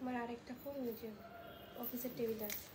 আমার আরেকটা ফোন ওই যে অফিসের টেবিলে আছে।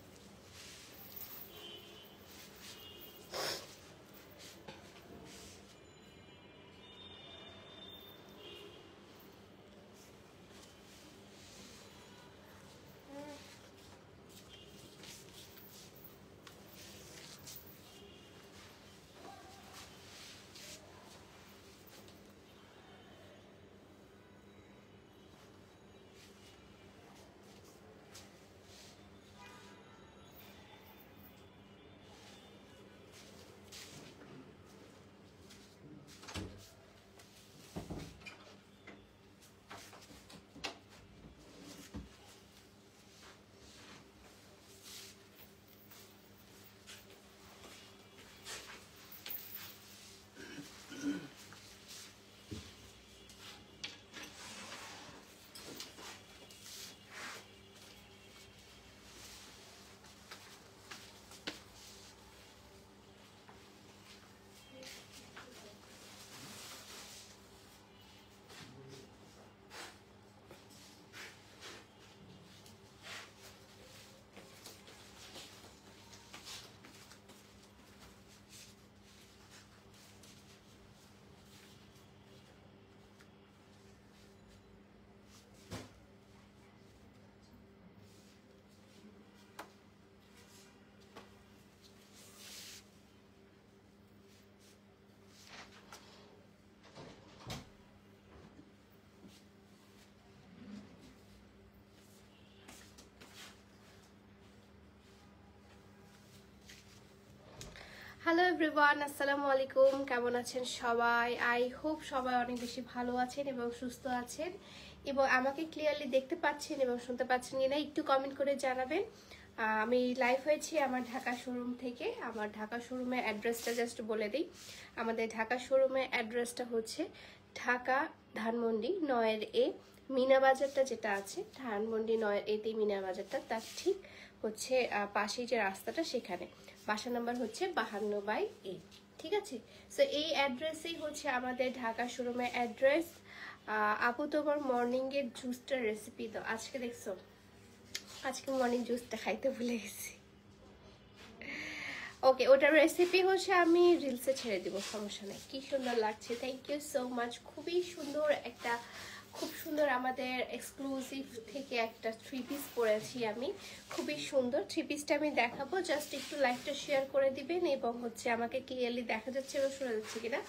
হ্যালো এভরিওয়ান, আসসালামু আলাইকুম। কেমন আছেন সবাই? আই হোপ সবাই অনেক বেশি ভালো আছেন এবং সুস্থ আছেন এবং আমাকে ক্লিয়ারলি দেখতে পাচ্ছেন এবং শুনতে পাচ্ছেন কিনা একটু কমেন্ট করে জানাবেন। আমি লাইভ হয়েছি আমার ঢাকা শোরুম থেকে। আমার ঢাকা শোরুমের অ্যাড্রেসটা জাস্ট বলে দিই। আমাদের ঢাকা শোরুমের অ্যাড্রেসটা হচ্ছে ঢাকা ধানমন্ডি 9-এ মিনা বাজারটা যেটা আছে, ধানমন্ডি 9-এতে মিনা বাজারটা, তার ঠিক হচ্ছে পাশেই যে রাস্তাটা সেখানে। বাসা নাম্বার হচ্ছে 52/A। ঠিক আছে, সো এই অ্যাড্রেসেই হচ্ছে আমাদের ঢাকা শোরুমের অ্যাড্রেস। আপু তোমার মর্নিংয়ের জুসটার রেসিপি দাও। আজকে দেখছো, আজকে মর্নিং জুসটা খাইতে ভুলে গেছি। ওকে, ওটার রেসিপি হচ্ছে আমি রিলসে ছেড়ে দিব, সমস্যা নেই। কি সুন্দর লাগছে, থ্যাংক ইউ সো মাচ। খুবই সুন্দর একটা, খুব সুন্দর আমাদের এক্সক্লুসিভ থেকে একটা 3 পিস পরেছি আমি। খুবই সুন্দর 3 পিসটা আমি দেখাবো, জাস্ট একটু লাইভটা শেয়ার করে দিবেন এবং হচ্ছে আমাকে ক্লিয়ারলি দেখা যাচ্ছে এবং শোনা যাচ্ছে কিনা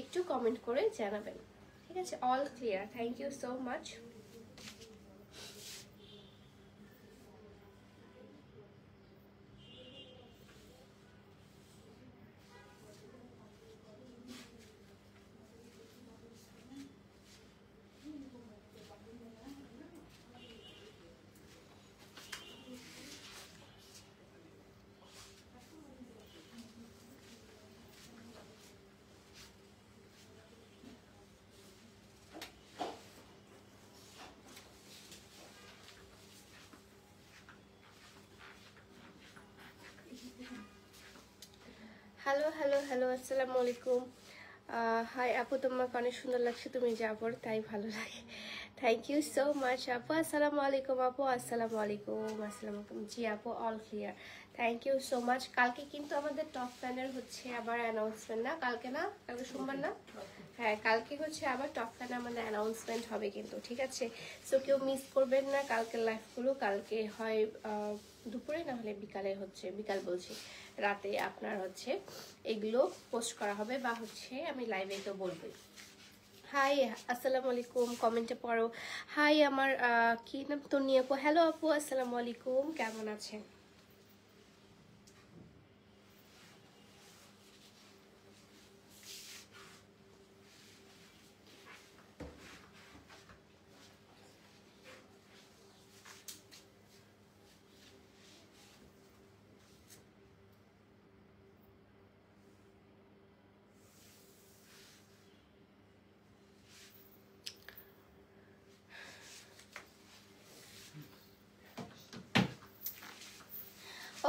একটু কমেন্ট করে জানাবেন। ঠিক আছে, all clear, thank you so much. Hello hello hello, আসসালামু আলাইকুম। হাই আপু, তোমাকে অনেক সুন্দর লাগছে, তুমি যা পড়ো তাই ভালো লাগে। থ্যাংক ইউ সো মাচ আপু। আসসালামু আলাইকুম আপু। আসসালামু আলাইকুম। আসসালামু আলাইকুম। জি আপু, all clear, thank you so much. কালকে কিন্তু আমাদের টপ ফ্যানের হচ্ছে আবার অ্যানাউন্সমেন্ট, না কালকে, না কালকে সোমবার না, হ্যাঁ কালকে হচ্ছে আবার টপ ফ্যানে আমাদের অ্যানাউন্সমেন্ট হবে কিন্তু। ঠিক আছে, সো কেউ মিস করবেন না কালকের লাইভগুলো। কালকে হয় দুপুরে, না হলে বিকালে, হচ্ছে বিকাল বলছি, রাতে আপনার হচ্ছে এগুলো পোস্ট করা হবে বা হচ্ছে আমি লাইভে তো বলবোই। হাই, আসসালামু আলাইকুম। কমেন্টে পড়ো হাই। আমার কি নাম, তনি আপু। হ্যালো আপু, আসসালামু আলাইকুম, কেমন আছেন?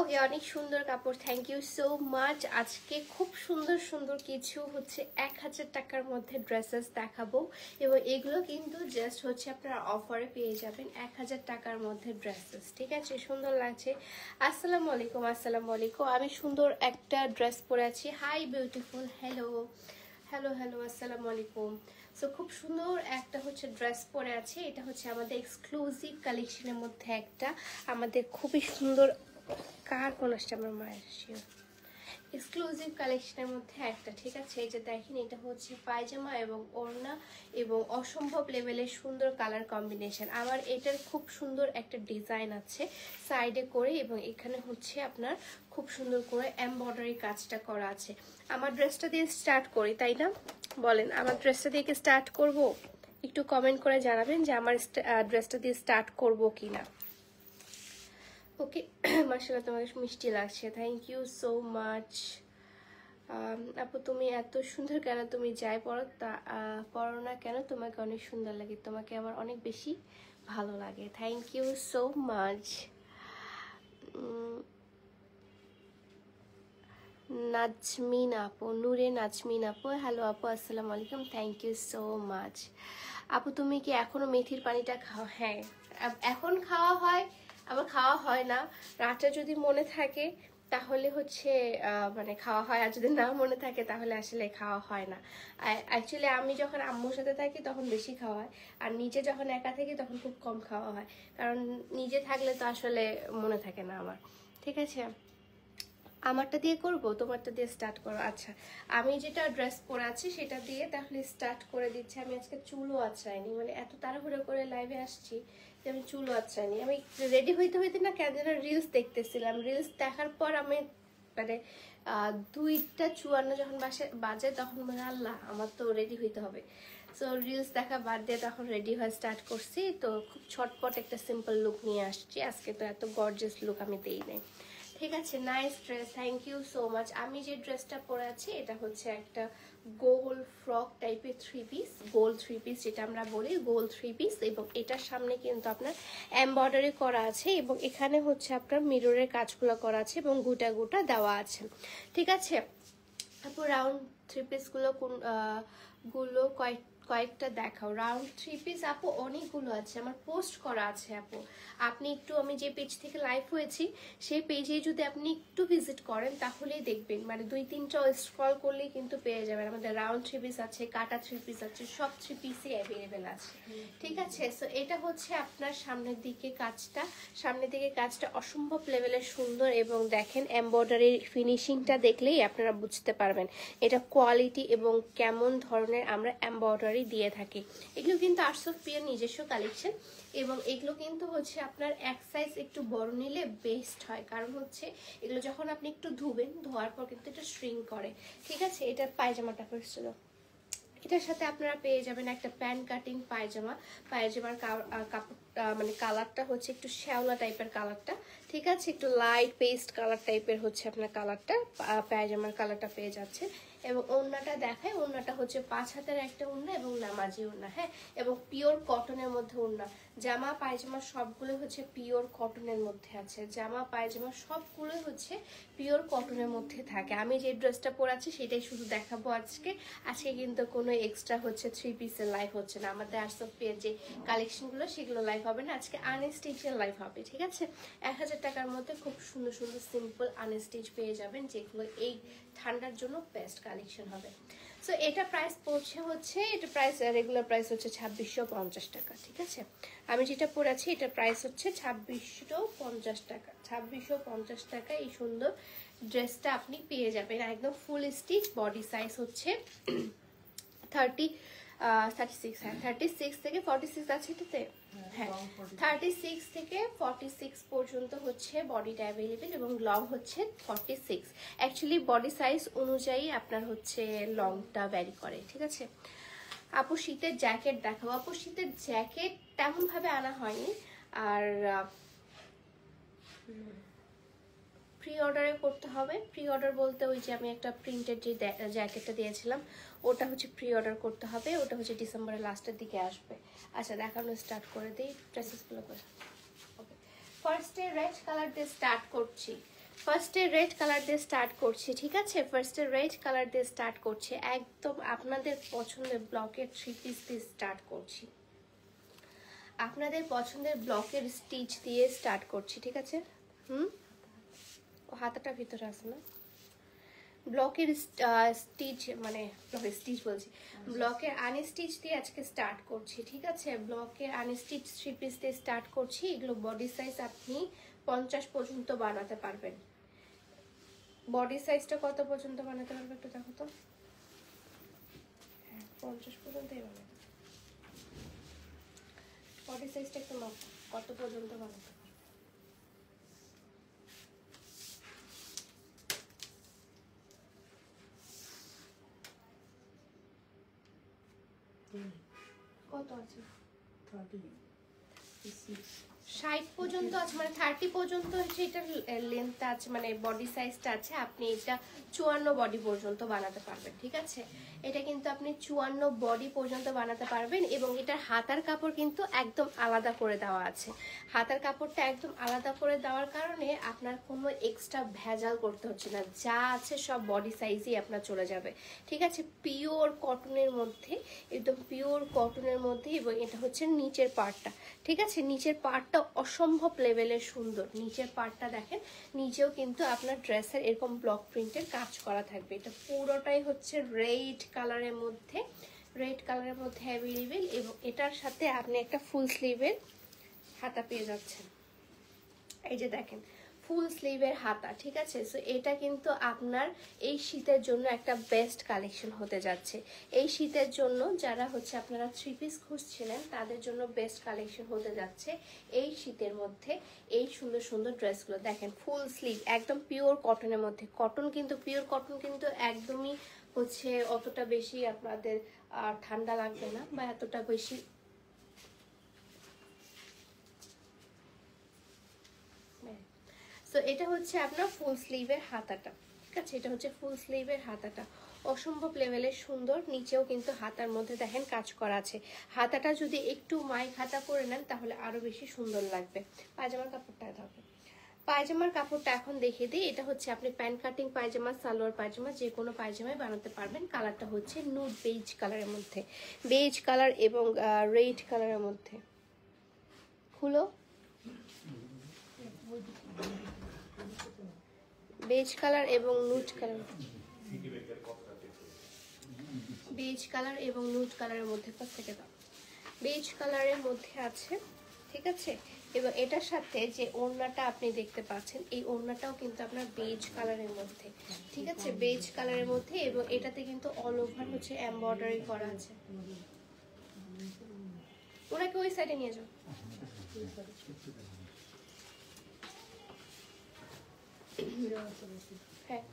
ওকে, অনেক সুন্দর কাপড়, থ্যাংক ইউ সো মাচ। আজকে খুব সুন্দর সুন্দর কিছু হচ্ছে 1000 টাকার মধ্যে ড্রেসেস দেখাবো, এবং এগুলো কিন্তু জাস্ট হচ্ছে আপনারা অফারে পেয়ে যাবেন 1000 টাকার মধ্যে ড্রেসেস। ঠিক আছে, সুন্দর লাগছে। আসসালামু আলাইকুম, আসসালামু আলাইকুম। আমি সুন্দর একটা ড্রেস পরে আছি। Hi beautiful, hello hello hello, আসসালামু আলাইকুম। সো খুব সুন্দর একটা হচ্ছে ড্রেস পরে আছে, এটা হচ্ছে আমাদের এক্সক্লুসিভ কালেকশনের মধ্যে একটা, আমাদের খুবই সুন্দর, কার কোন আসছে আমার মায়ের এক্সক্লুসিভ কালেকশনের মধ্যে একটা। ঠিক আছে, এই যে দেখেন, এটা হচ্ছে পায়জামা এবং ওড়না এবং অসম্ভব লেভেলের সুন্দর কালার কম্বিনেশন। আমার এটার খুব সুন্দর একটা ডিজাইন আছে সাইডে করে, এবং এখানে হচ্ছে আপনার খুব সুন্দর করে এমব্রয়ডারি কাজটা করা আছে। আমার ড্রেসটা দিয়ে স্টার্ট করি, তাই না? বলেন, আমার ড্রেসটা দিয়ে কি স্টার্ট করব? একটু কমেন্ট করে জানাবেন যে আমার ড্রেসটা দিয়ে স্টার্ট করব কিনা। ওকে, মাশাআল্লাহ, তোমাকে মিষ্টি লাগছে, থ্যাংক ইউ সো মাচ। আপু তুমি এত সুন্দর কেন? তুমি যাই পড়ো না কেন, তোমাকে অনেক সুন্দর লাগে, তোমাকে আমার অনেক বেশি ভালো লাগে, thank you so much. Nazmin আপু, নূরে নাজমিন আপু, হ্যালো আপু, আসসালামু আলাইকুম, থ্যাংক ইউ সো মাচ। আপু তুমি কি এখনো মেথির পানিটা খাও? হ্যাঁ, এখন খাওয়া হয়, আবার খাওয়া হয় না। রাতে যদি মনে থাকে তাহলে হচ্ছে মানে খাওয়া হয়, আর যদি না মনে থাকে তাহলে আসলে খাওয়া হয় না। অ্যাকচুয়ালি আমি যখন আম্মুর সাথে থাকি তখন বেশি খাওয়া হয়, আর নিজে যখন একা থাকি তখন খুব কম খাওয়া হয়, কারণ নিজে থাকলে তো আসলে মনে থাকে না আমার। ঠিক আছে, আমারটা দিয়ে করব, তোমারটা দিয়ে স্টার্ট করো। আচ্ছা, আমি যেটা ড্রেস পরে আছি সেটা দিয়ে তাহলে স্টার্ট করে দিচ্ছি। আমি আজকে চুলও আঁচড়াইনি, মানে এত তাড়াহুড়ো করে লাইভে আসছি যে আমি চুলও আঁচড়াইনি। আমি রেডি হইতে হইতে না কেন যেন রিলস দেখতেছিলাম, রিলস দেখার পর আমি মানে 2:54 যখন বাজে তখন মানে আল্লাহ, আমার তো রেডি হইতে হবে। সো রিলস দেখা বাদ দিয়ে তখন রেডি হয়ে স্টার্ট করছি। তো খুব ছটপট একটা সিম্পল লুক নিয়ে আসছি আজকে, তো এত গর্জিয়াস লুক আমি দেই নাই। ঠিক আছে, nice dress, thank you so much. আমি যে ড্রেসটা পরে আছি এটা হচ্ছে একটা গোল ফ্রক টাইপের থ্রি পিস, গোল থ্রি পিস যেটা আমরা বলি, গোল থ্রি পিস, এবং এটার সামনে কিন্তু আপনার এমব্রয়ডারি করা আছে, এবং এখানে হচ্ছে আপনার মিররের কাজগুলো করা আছে এবং গোটা গোটা দেওয়া আছে। ঠিক আছে আপু, রাউন্ড থ্রি পিসগুলো গুলো কয়েকটা দেখাও। রাউন্ড থ্রি পিস আপু অনেকগুলো আছে, আমার পোস্ট করা আছে আপু। আপনি একটু, আমি যে পেজ থেকে লাইভ হয়েছি সেই পেজে যদি আপনি একটু ভিজিট করেন তাহলেই দেখবেন, মানে 2-3টা স্ক্রল করলেই কিন্তু পেয়ে যাবেন। আমাদের রাউন্ড থ্রি পিস আছে, কাটা থ্রি পিস আছে, সব থ্রি পিসই অ্যাভেলেবেল আছে। ঠিক আছে, সো এটা হচ্ছে আপনার সামনের দিকে কাজটা অসম্ভব লেভেলের সুন্দর, এবং দেখেন এমব্রয়ডারির ফিনিশিংটা দেখলেই আপনারা বুঝতে পারবেন এটা কোয়ালিটি এবং কেমন ধরনের আমরা এমব্রয়ডারি দিয়ে থাকি। এগুলো কিন্তু আর্টস অফ পিওর নিজস্ব কালেকশন, এবং এগুলো কিন্তু হচ্ছে আপনার এক সাইজ একটু বড় নিলে বেস্ট হয়, কারণ হচ্ছে এগুলো যখন আপনি একটু ধোয়ার পর কিন্তু এটা শ্রিঙ্ক করে। ঠিক আছে, এটা পায়জামাটা পড়ছিল, এটার সাথে আপনারা পেয়ে যাবেন একটা প্যান্ট কাটিং পায়জামার কাপড়, মানে কালারটা হচ্ছে একটু শ্যাওলা টাইপের কালারটা। ঠিক আছে, একটু লাইট পেস্ট কালার টাইপের হচ্ছে আপনার কালারটা, পায়জামার কালারটা পেয়ে যাচ্ছে। এবং ওড়নাটা দেখায়, ওড়নাটা হচ্ছে 5 হাতের একটা ওড়না এবং নামাজি ওড়না, হ্যাঁ, এবং পিওর কটনের মধ্যে ওড়না। জামা পায়জামা সবগুলো হচ্ছে পিওর কটনের মধ্যে আছে, জামা পায়জামা সবগুলো হচ্ছে পিওর কটনের মধ্যে থাকে। আমি যে ড্রেসটা পরেছি সেটাই শুধু দেখাবো আজকে কিন্তু কোনো এক্সট্রা হচ্ছে থ্রি পিসের লাইভ হচ্ছে না। আমাদের আর্টস অফ পিওর যে কালেকশনগুলো সেগুলো লাইভ হবে না, আজকে আনস্টিচের লাইভ হবে। ঠিক আছে, 1000 টাকার মধ্যে খুব সুন্দর সুন্দর সিম্পল আনস্টিচ পেয়ে যাবেন, যেগুলো এই ঠান্ডার জন্য বেস্ট কালেকশন হবে। সো এটা প্রাইস পড়ছে হচ্ছে, এটা প্রাইস রেগুলার প্রাইস হচ্ছে 2650 টাকা। ঠিক আছে, আমি যেটা পরেছি এটার প্রাইস হচ্ছে 2650 টাকা। 2650 টাকা এই সুন্দর ড্রেসটা আপনি পেয়ে যাবেন, একদম ফুল স্টিচ, বডি সাইজ হচ্ছে 36, হ্যাঁ 36 থেকে 46 আছে এটাতে, হ্যাঁ 36 থেকে 46 পর্যন্ত হচ্ছে বডিটা অ্যাভেলেবেল, এবং লং হচ্ছে 46। অ্যাকচুয়ালি বডি সাইজ অনুযায়ী আপনার হচ্ছে লংটা ভ্যারি করে। ঠিক আছে আপু, শীতের জ্যাকেট দেখাবো। আপু শীতের জ্যাকেট তেমন ভাবে আনা হয়নি, আর প্রি অর্ডারে করতে হবে। প্রি অর্ডার বলতে ওই যে আমি একটা প্রিন্টেড যে জ্যাকেটটা দিয়েছিলাম ওটা হচ্ছে প্রি অর্ডার করতে হবে, ওটা হচ্ছে ডিসেম্বরের লাস্টের দিকে আসবে। আচ্ছা দেখানো স্টার্ট করে দিই ড্রেসেসগুলো করে। ওকে, ফার্স্টে রেড কালার দিয়ে স্টার্ট করছি। ফার্স্টে রেড কালার দিয়ে স্টার্ট করছি, ঠিক আছে? ফার্স্টে রেড কালার দিয়ে স্টার্ট করছি, একদম আপনাদের পছন্দের ব্লকের 3 পিস দিয়ে স্টার্ট করছি, আপনাদের পছন্দের ব্লকের স্টিচ দিয়ে স্টার্ট করছি, ঠিক আছে? ও হাতাটা ভিতরে আছে না, ব্লকের স্টিচ মানে ব্লকের স্টিচ বলছি, ব্লকের আনস্টিচ দিয়ে আজকে স্টার্ট করছি, ঠিক আছে? ব্লকের আনস্টিচ 3 পিস দিয়ে স্টার্ট করছি। এগুলো বডি সাইজ আপনি 50 পর্যন্ত বানাতে পারবেন। বডি সাইজটা কত পর্যন্ত বানাতে পারবে একটু দেখো তো। হ্যাঁ 50 পর্যন্তই বানাতে, বডি সাইজটা একটু মাপ কত পর্যন্ত বানাতে পারবে। কত আছে? 60 পর্যন্ত আছে, মানে 30 পর্যন্ত হচ্ছে এটার লেন্থটা আছে, মানে বডি সাইজটা আছে। আপনি এটা 54 বডি পর্যন্ত বানাতে পারবেন, ঠিক আছে? এটা কিন্তু আপনি 54 বডি পর্যন্ত বানাতে পারবেন। এবং এটার হাতার কাপড় কিন্তু একদম আলাদা করে দেওয়া আছে। হাতার কাপড়টা একদম আলাদা করে দেওয়ার কারণে আপনার কোনো এক্সট্রা ভেজাল করতে হচ্ছে না, যা আছে সব বডি সাইজই আপনার চলে যাবে, ঠিক আছে? পিওর কটনের মধ্যে, একদম পিওর কটনের মধ্যে। এবং এটা হচ্ছে নিচের পার্টটা, ঠিক আছে? নিচের পার্টটা অসম্ভব লেভেলের সুন্দর। নিচের পার্টটা দেখেন, নিচেও কিন্তু আপনার ড্রেসের এরকম ব্লক প্রিন্টের কাজ করা থাকবে। এটা পুরোটাই হচ্ছে রেড কালারের মধ্যে, রেড কালারের মধ্যে অ্যাভেলেবেল। এবং এটার সাথে আপনি একটা ফুল স্লিভের হাতা পেয়ে যাচ্ছেন, এই যে দেখেন ফুল স্লিভের হাতা, ঠিক আছে? সো এটা কিন্তু আপনার এই শীতের জন্য একটা বেস্ট কালেকশন হতে যাচ্ছে। এই শীতের জন্য যারা হচ্ছে আপনারা 3 পিস খুঁজছিলেন তাদের জন্য বেস্ট কালেকশন হতে যাচ্ছে এই শীতের মধ্যে। এই সুন্দর সুন্দর ড্রেসগুলো দেখেন, ফুল স্লিভ একদম পিওর কটনের মধ্যে। কটন কিন্তু পিওর কটন কিন্তু একদমই হচ্ছে অতটা বেশি আপনাদের ঠান্ডা লাগবে না, বা এতটা বেশি। তো এটা হচ্ছে আপনার ফুল স্লিভের হাতাটা, ঠিক আছে? এটা হচ্ছে ফুল স্লিভের হাতাটা, অসম্ভব লেভেলের সুন্দর। নিচেও কিন্তু হাতার মধ্যে দেখেন কাজ করা আছে। হাতাটা যদি একটু মাইক হাতা করে নেন তাহলে আরো বেশি সুন্দর লাগবে। পায়জামার কাপড়টা হবে, পায়জামার কাপড়টা এখন দেখিয়ে দিই। এটা হচ্ছে আপনি প্যান্ট কাটিং পায়জামা, সালোয়ার পায়জামা, যে কোনো পায়জামায় বানাতে পারবেন। কালারটা হচ্ছে নুড বেজ কালারের মধ্যে, বেজ কালার এবং রেড কালারের মধ্যে। খুলো, বেজ কালার এবং নুড কালার, বেজ কালার এবং নুড কালারের মধ্যে থেকে দাও, বেজ কালারের মধ্যে আছে, ঠিক আছে? এবং এটার সাথে যে ওড়নাটা আপনি দেখতে পাচ্ছেন, এই ওড়নাটাও কিন্তু আপনার বেজ কালারের মধ্যে, ঠিক আছে? বেজ কালারের মধ্যে। এবং এটাতে কিন্তু অল ওভার হচ্ছে এমব্রয়ডারি করা আছে। ওনাকে ওই সাইডে নিয়ে যাও। হ্যাঁ,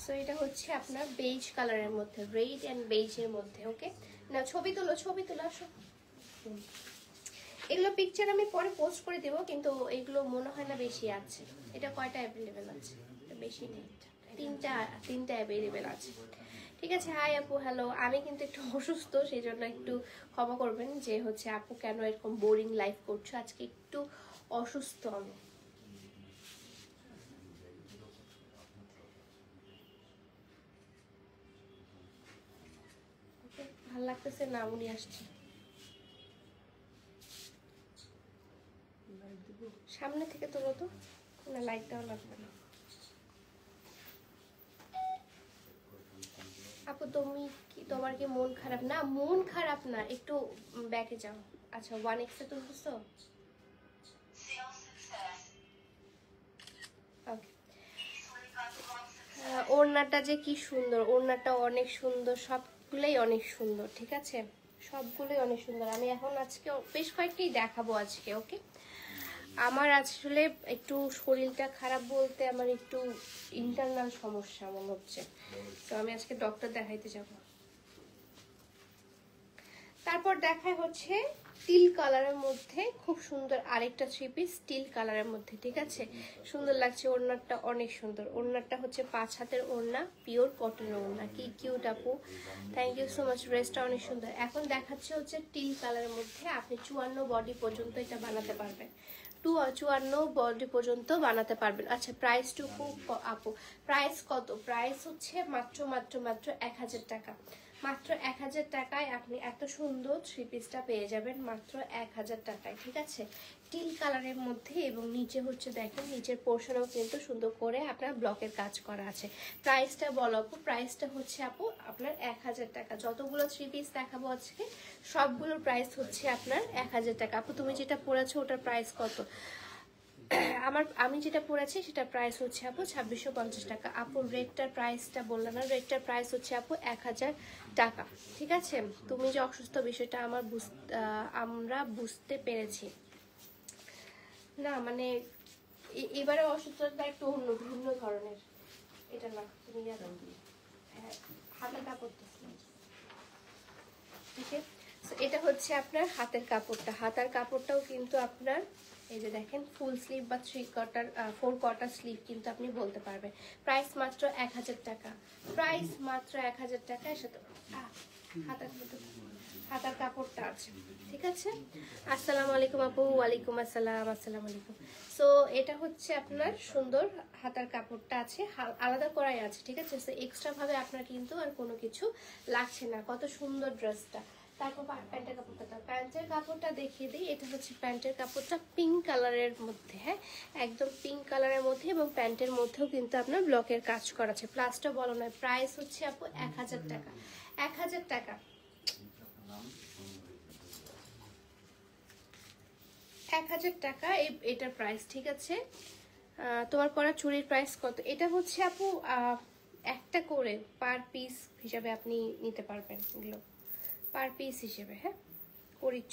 সো এটা হচ্ছে আপনার বেজ কালারের মধ্যে, রেড এন্ড বেজের মধ্যে। ওকে, না ছবি তোলো, ছবি তোলো, আসো। এগুলো পিকচার আমি পরে পোস্ট করে দেবো, কিন্তু এগুলো মনে হয় না বেশি আছে। এটা কয়টা অ্যাভেলেবেল আছে? বেশি নেই, তিনটা অ্যাভেলেবেল আছে, ঠিক আছে? হাই আপু, হ্যালো। আমি কিন্তু একটু অসুস্থ, সেই জন্য একটু ক্ষমা করবেন যে হচ্ছে আপু কেন এরকম বোরিং লাইফ করছো। আজকে একটু অসুস্থ আমি। ভাল লাগতেছে না, উনি আসছে। সামনে থেকে তোলো তো, না লাইট দেওয়া লাগবে না। আপু তুমি কি, তোমার কি মন খারাপ? না মন খারাপ না, একটু ব্যাকে যাও। আচ্ছা 1x এ তুলতেছো? ওকে। ওড়নাটা যে কি সুন্দর, ওড়নাটা অনেক সুন্দর, সবগুলোই অনেক সুন্দর, ঠিক আছে? সবগুলোই অনেক সুন্দর। আমি এখন আজকে বেশ কয়েকটি দেখাবো আজকে। ওকে, আমার আসলে একটু শরীরটা খারাপ বলতে আমার একটু ইন্টারনাল সমস্যা মনে হচ্ছে, তো আমি আজকে ডক্টর দেখাইতে যাব। তারপর দেখায় হচ্ছে টিল কালারের মধ্যে খুব সুন্দর আরেকটা 3 পিস টিল কালারের মধ্যে, ঠিক আছে? সুন্দর লাগছে, ওড়নাটা অনেক সুন্দর। ওড়নাটা হচ্ছে 5 হাতের ওড়না, পিওর কটনের ওড়না। কি কিউট আপু, থ্যাংক ইউ সো মাচ। ড্রেসটা অনেক সুন্দর। এখন দেখাচ্ছে হচ্ছে টিল কালারের মধ্যে, আপনি 54 বডি পর্যন্ত এটা বানাতে পারবেন। টু 54 বডি পর্যন্ত বানাতে পারবেন। আচ্ছা প্রাইসটুকু আপু, প্রাইস কত? প্রাইস হচ্ছে মাত্র মাত্র মাত্র 1000 টাকা। মাত্র 1000 টাকায় আপনি এত সুন্দর থ্রি পিসটা পেয়ে যাবেন মাত্র 1000 টাকায়। ঠিক আছে, টিল কালারের মধ্যে এবং নিচে হচ্ছে দেখেন নিচের পোর্শনও কিন্তু সুন্দর করে আপনার ব্লকের কাজ করা আছে। প্রাইসটা বলো আপু? প্রাইসটা হচ্ছে আপু আপনার 1000 টাকা। যতগুলো থ্রি পিস দেখাবো আজকে সবগুলোর প্রাইস হচ্ছে আপনার 1000 টাকা। আপু তুমি যেটা পরেছো ওটার প্রাইস কত? আমি যেটা পড়েছি সেটা প্রাইস হচ্ছে আপু 2650 টাকা। আপু রেটটার প্রাইসটা বললাম না, রেটটার প্রাইস হচ্ছে আপু 1000 টাকা। ঠিক আছে, তুমি যে অসুস্থ বিষয়টা আমরা বুঝতে পেরেছি। না মানে এবারে অসুস্থতা একটু অন্য ভিন্ন ধরনের, এটা না তুমি জানো হাতের কাপড়। ঠিক আছে, এটা হচ্ছে আপনার হাতের কাপড়টা। হাতের কাপড়টাও কিন্তু আপনার এই যে দেখেন ফুল স্লিভ বা 4 কোয়ার্টার স্লিভ কিন্তু আপনি বলতে পারবেন। প্রাইস মাত্র 1000 টাকা। প্রাইস মাত্র 1000 টাকা। এর সাথে হাতার কাপড়টা আছে। ঠিক আছে, আসসালামু আলাইকুম আপু। ওয়ালাইকুম আসসালাম। আসসালামু আলাইকুম। সো এটা হচ্ছে আপনার সুন্দর হাতার কাপড়টা আছে, আলাদা করাই আছে। ঠিক আছে, সো এক্সট্রা ভাবে আপনার কিন্তু আর কোনো কিছু লাগছে না। কত সুন্দর ড্রেসটা। তারপর প্যান্টের কাপড়টা, প্যান্টের কাপড়টা দেখিয়ে দিই। এটা হচ্ছে প্যান্টের কাপড়টা পিঙ্ক কালারের মধ্যে, হ্যাঁ একদম পিঙ্ক কালারের মধ্যে, এবং প্যান্টের মধ্যেও কিন্তু আপনার ব্লকের কাজ করা আছে। প্লাসটা বলো নয়। প্রাইস হচ্ছে আপু 1000 টাকা। 1000 টাকা। 1000 টাকা এটার প্রাইস। ঠিক আছে, তোমার পরা চুড়ির প্রাইস কত? এটা হচ্ছে আপু একটা করে পার পিস হিসাবে আপনি নিতে পারবেন, এগুলো পার পিস হিসেবে। হ্যাঁ, কড়ির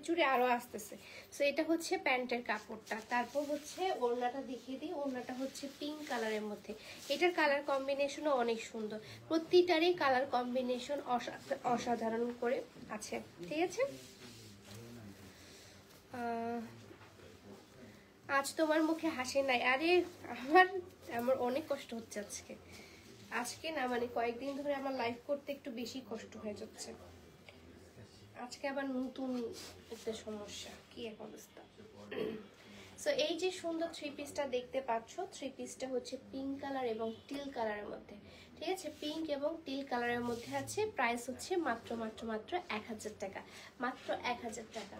চুড়ি আরো আসতেছে। সো এটা হচ্ছে প্যান্টের কাপড়টা। তারপর হচ্ছে ওড়নাটা দেখিয়ে দিই। ওড়নাটা হচ্ছে পিঙ্ক কালারের মধ্যে। এটার কালার কম্বিনেশনও অনেক সুন্দর, প্রতিটারই কালার কম্বিনেশন অসাধারণ করে আছে। ঠিক আছে, আজ তোমার মুখে হাসি নাই। আরে আমার অনেক কষ্ট হচ্ছে আজকে না মানে কয়েকদিন ধরে আমার লাইফ করতে একটু বেশি কষ্ট হয়ে যাচ্ছে। আজকে আবার নতুন একটা সমস্যা, কি এক অবস্থা। সো এই যে সুন্দর থ্রি পিসটা দেখতে পাচ্ছ, থ্রি পিসটা হচ্ছে পিঙ্ক কালার এবং টিল কালারের মধ্যে। ঠিক আছে, পিঙ্ক এবং টিল কালারের মধ্যে আছে। প্রাইস হচ্ছে মাত্র মাত্র মাত্র 1000 টাকা। মাত্র 1000 টাকা।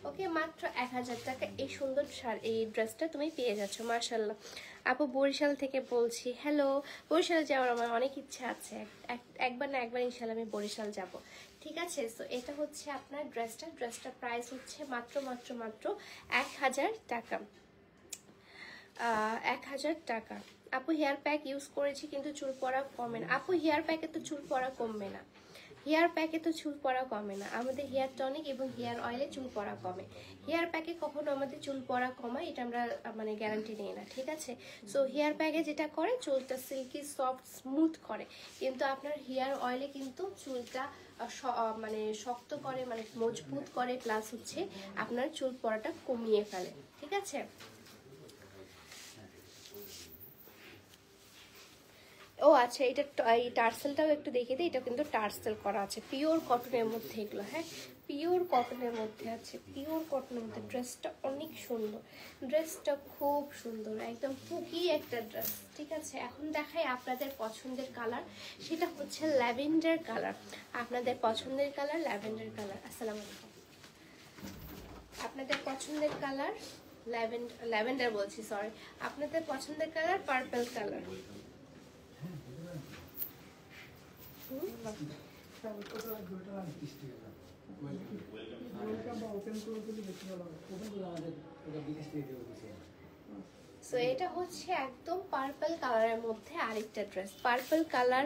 ওকে, মাত্র 1000 টাকা এই সুন্দর এই ড্রেসটা তুমি পেয়ে যাচ্ছ। মাশাআল্লাহ। আপু বরিশাল থেকে বলছি। হ্যালো, বরিশাল যাওয়ার আমার অনেক ইচ্ছা আছে। একবার না একবার ইনশাআল্লাহ আমি বরিশাল যাব। ঠিক আছে, সো এটা হচ্ছে আপনার ড্রেসটার প্রাইস হচ্ছে মাত্র মাত্র মাত্র 1000 টাকা। 1000 টাকা। আপু হেয়ার প্যাক ইউজ করেছি কিন্তু চুল পড়া কমে না। আপু হেয়ার প্যাকে তো চুল পড়া কমবে না, হেয়ার প্যাকে তো চুল পড়া কমে না। আমাদের হেয়ার টনিক এবং হেয়ার অয়েলে চুল পড়া কমে। হেয়ার প্যাকে কখনো আমাদের চুল পড়া কমায় এটা আমরা মানে গ্যারান্টি নিই না। ঠিক আছে, সো হেয়ার প্যাকে যেটা করে চুলটা সিল্কি সফট স্মুথ করে, কিন্তু আপনার হেয়ার অয়েলে কিন্তু চুলটা মানে শক্ত করে, মানে মজবুত করে, প্লাস হচ্ছে আপনার চুল পড়াটা কমিয়ে ফেলে। ঠিক আছে, ও আচ্ছা, এটা এই টার্সেলটাও একটু দেখিয়ে দিই। এটা কিন্তু টার্সেল করা আছে, পিওর কটনের মধ্যে এগুলো। হ্যাঁ, পিওর কটনের মধ্যে আছে, পিওর কটনের মধ্যে। ড্রেসটা অনেক সুন্দর, ড্রেসটা খুব সুন্দর, একদম টুকি একটা ড্রেস। ঠিক আছে, এখন দেখাই আপনাদের পছন্দের কালার, সেটা হচ্ছে ল্যাভেন্ডার কালার। আপনাদের পছন্দের কালার ল্যাভেন্ডার কালার। আসসালামু আলাইকুম। আপনাদের পছন্দের কালার ল্যাভেন্ডার বলছি, সরি। আপনাদের পছন্দের কালার পার্পল কালার। সো এটা হচ্ছে একদম পার্পল কালারের মধ্যে আরেকটা ড্রেস। পার্পল কালার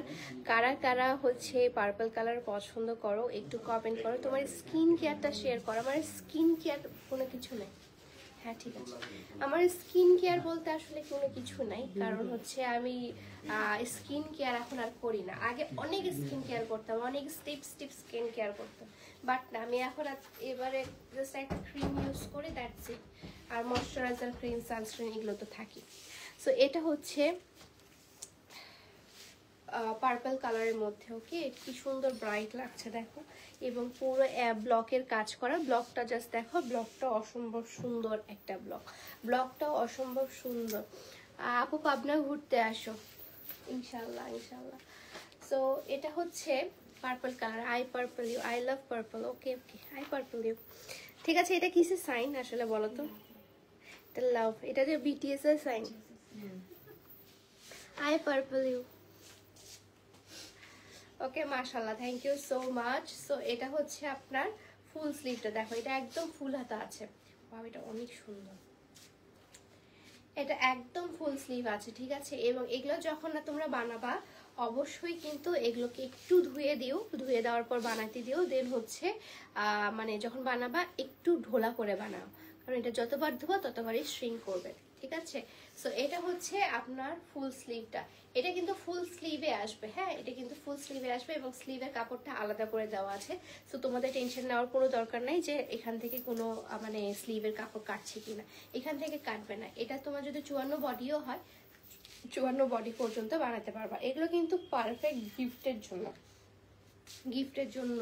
কারা কারা হচ্ছে পার্পল কালার পছন্দ করো একটু কমেন্ট করো। তোমার স্কিন কেয়ারটা শেয়ার করো। আমার স্কিন কেয়ার কোনো কিছু নেই। হ্যাঁ ঠিক আছে, আমার স্কিন কেয়ার বলতে আসলে কোনো কিছু নাই, কারণ হচ্ছে আমি স্কিন কেয়ার এখন আর করি না। আগে অনেক স্কিন কেয়ার করতাম, অনেক স্টেপ স্কিন কেয়ার করতাম, বাট না, আমি এখন এবারে জাস্ট একটা ক্রিম ইউজ করি, দ্যাটস ইট। আর ময়শ্চারাইজার ক্রিম, সানস্ক্রিন এগুলো তো থাকি। সো এটা হচ্ছে পার্পল কালারের মধ্যে। ওকে, কি সুন্দর ব্রাইট লাগছে দেখো, এবং পুরো ব্লকের কাজ করা। ব্লকটা জাস্ট দেখো, ব্লকটা অসম্ভব সুন্দর একটা ব্লকটাও অসম্ভব সুন্দর। আপু পাবনা ঘুরতে আসো ইনশাল্লাহ ইনশাল্লাহ। সো এটা হচ্ছে purple colour, I purple you, I love purple. Okay okay, I purple you. ঠিক আছে, এটা কিসের সাইন আসলে বলো তো? এটা লাভ, এটা যে বিটিএস এর sign. I purple you. Okay মাশাআল্লাহ, thank you so much. So এটা হচ্ছে আপনার ফুল স্লিভটা, দেখো এটা একদম ফুল হাতা আছে। বাহ, এটা অনেক সুন্দর, এটা একদম ফুল স্লিভ আছে। ঠিক আছে, এবং এগুলো যখন না তোমরা বানাবা অবশ্যই কিন্তু এগুলোকে একটু ধুয়ে দিও, ধুয়ে দেওয়ার পর বানাতে দিও। দেন হচ্ছে মানে যখন বানাবা একটু ঢোলা করে বানাও, কারণ এটা যতবার ধোবা ততবারই শ্রিঙ্ক করবে। ঠিক আছে, সো এটা হচ্ছে আপনার ফুল স্লিভটা। এটা কিন্তু ফুল স্লিভে আসবে, হ্যাঁ এটা কিন্তু ফুল স্লিভে আসবে, এবং স্লিভের কাপড়টা আলাদা করে দেওয়া আছে। সো তোমাদের টেনশন নেওয়ার কোনো দরকার নাই যে এখান থেকে কোনো মানে স্লিভের কাপড় কাটছে কিনা, এখান থেকে কাটবে না। এটা তোমার যদি 54 বডিও হয় 54 বডি পর্যন্ত বানাতে পারবা। এগুলো কিন্তু পারফেক্ট গিফটের জন্য, গিফটের জন্য,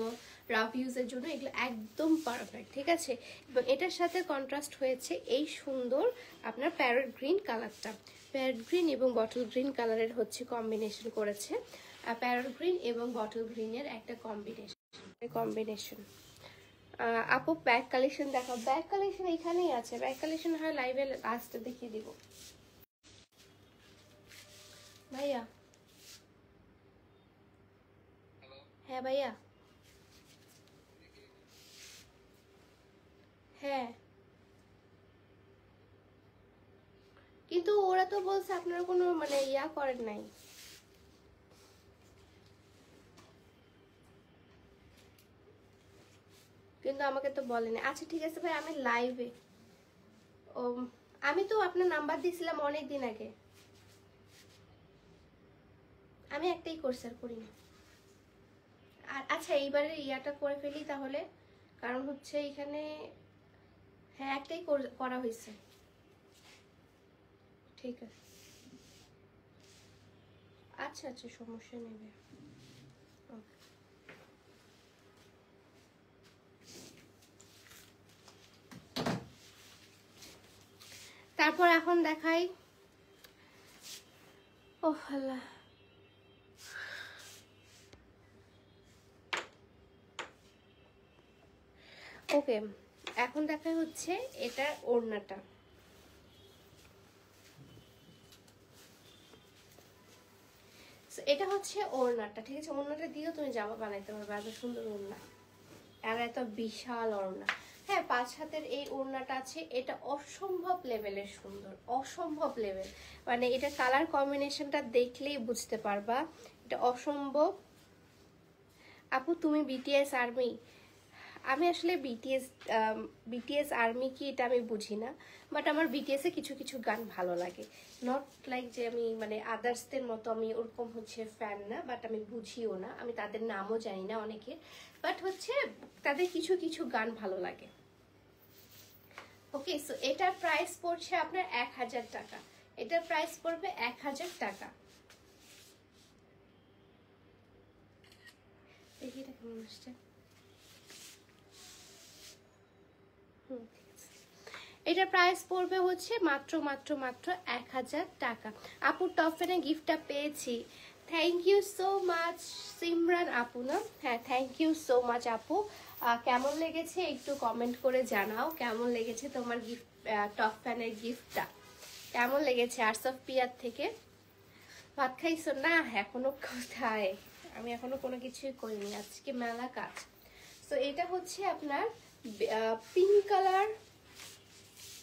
রাফ ইউজের জন্য এগুলো একদম পারফেক্ট। ঠিক আছে, এবং এটার সাথে কন্ট্রাস্ট হয়েছে এই সুন্দর আপনার প্যারট গ্রিন কালারটা। প্যারট গ্রিন এবং বটল গ্রিন কালারের হচ্ছে কম্বিনেশন করেছে, প্যারট গ্রিন এবং বটল গ্রিনের একটা কম্বিনেশন। আপু ব্যাক কালেকশন দেখাও। ব্যাক কালেকশন এখানেই আছে, ব্যাক কালেকশন হয় লাইভে আসতে দেখিয়ে দিব ভাইয়া। হ্যাঁ ভাইয়া, হ্যাঁ কিন্তু ওরা তো বলছে আপনারা কোনো মানে ইয়া করেন নাই। কিন্তু আমাকে তো বলেনি। আচ্ছা ঠিক আছে ভাই, আমি লাইভে, ও আমি তো আপনার নাম্বার দিয়েছিলাম অনেক দিন আগে। আমি একটাই কোর্স আর করি না। আর আচ্ছা এইবারে ইয়াটা করে ফেলি তাহলে, কারণ হচ্ছে এখানে হ্যাঁ একটাই করা হয়েছে। ঠিক আছে, আচ্ছা আচ্ছা সমস্যা নেবে। তারপর এখন দেখাই, ও আল্লাহ, ওকে এখন দেখা হচ্ছে এটার ওড়নাটা। এটা হচ্ছে ওড়নাটা। ঠিক আছে, ওড়নাটা দিয়েও তুমি জামা বানাইতে পারবে, এত সুন্দর ওড়না আর এত বিশাল ওড়না। হ্যাঁ 5 হাতের এই ওড়নাটা আছে, এটা অসম্ভব লেভেলের সুন্দর, অসম্ভব লেভেল। মানে এটা কালার কম্বিনেশনটা দেখলেই বুঝতে পারবা এটা অসম্ভব। আপু তুমি বিটিএস আর্মি? আমি আসলে বিটিএস আর্মি কি এটা আমি বুঝি না, বাট আমার বিটিএস এ কিছু কিছু গান ভালো লাগে। নট লাইক যে আমি মানে আদার্সদের মতো আমি ওরকম হচ্ছে ফ্যান না, বাট আমি বুঝিও না, আমি তাদের নামও জানি না অনেকে, বাট হচ্ছে তাদের কিছু কিছু গান ভালো লাগে। ওকে, সো এটার প্রাইস পড়ছে আপনার 1000 টাকা। এটার প্রাইস পড়বে 1000 টাকা। দেখি এটা কেমন আসছে। এটার প্রাইস পড়বে হচ্ছে মাত্র মাত্র মাত্র 1000 টাকা। আপুর টপ ফ্যানের গিফটটা পেয়েছি, thank you so much Simran আপু না? হ্যাঁ থ্যাংক ইউ সো মাচ আপু। কেমন লেগেছে একটু কমেন্ট করে জানাও, কেমন লেগেছে তোমার গিফট, টপ ফ্যানের গিফটটা কেমন লেগেছে। আরসফ পিয়ার থেকে। ভাত খাইছো না? এখনো কোথায়, আমি এখনো কোনো কিছুই করিনি, আজকে মেলা কাজ। তো এটা হচ্ছে আপনার পিঙ্ক কালার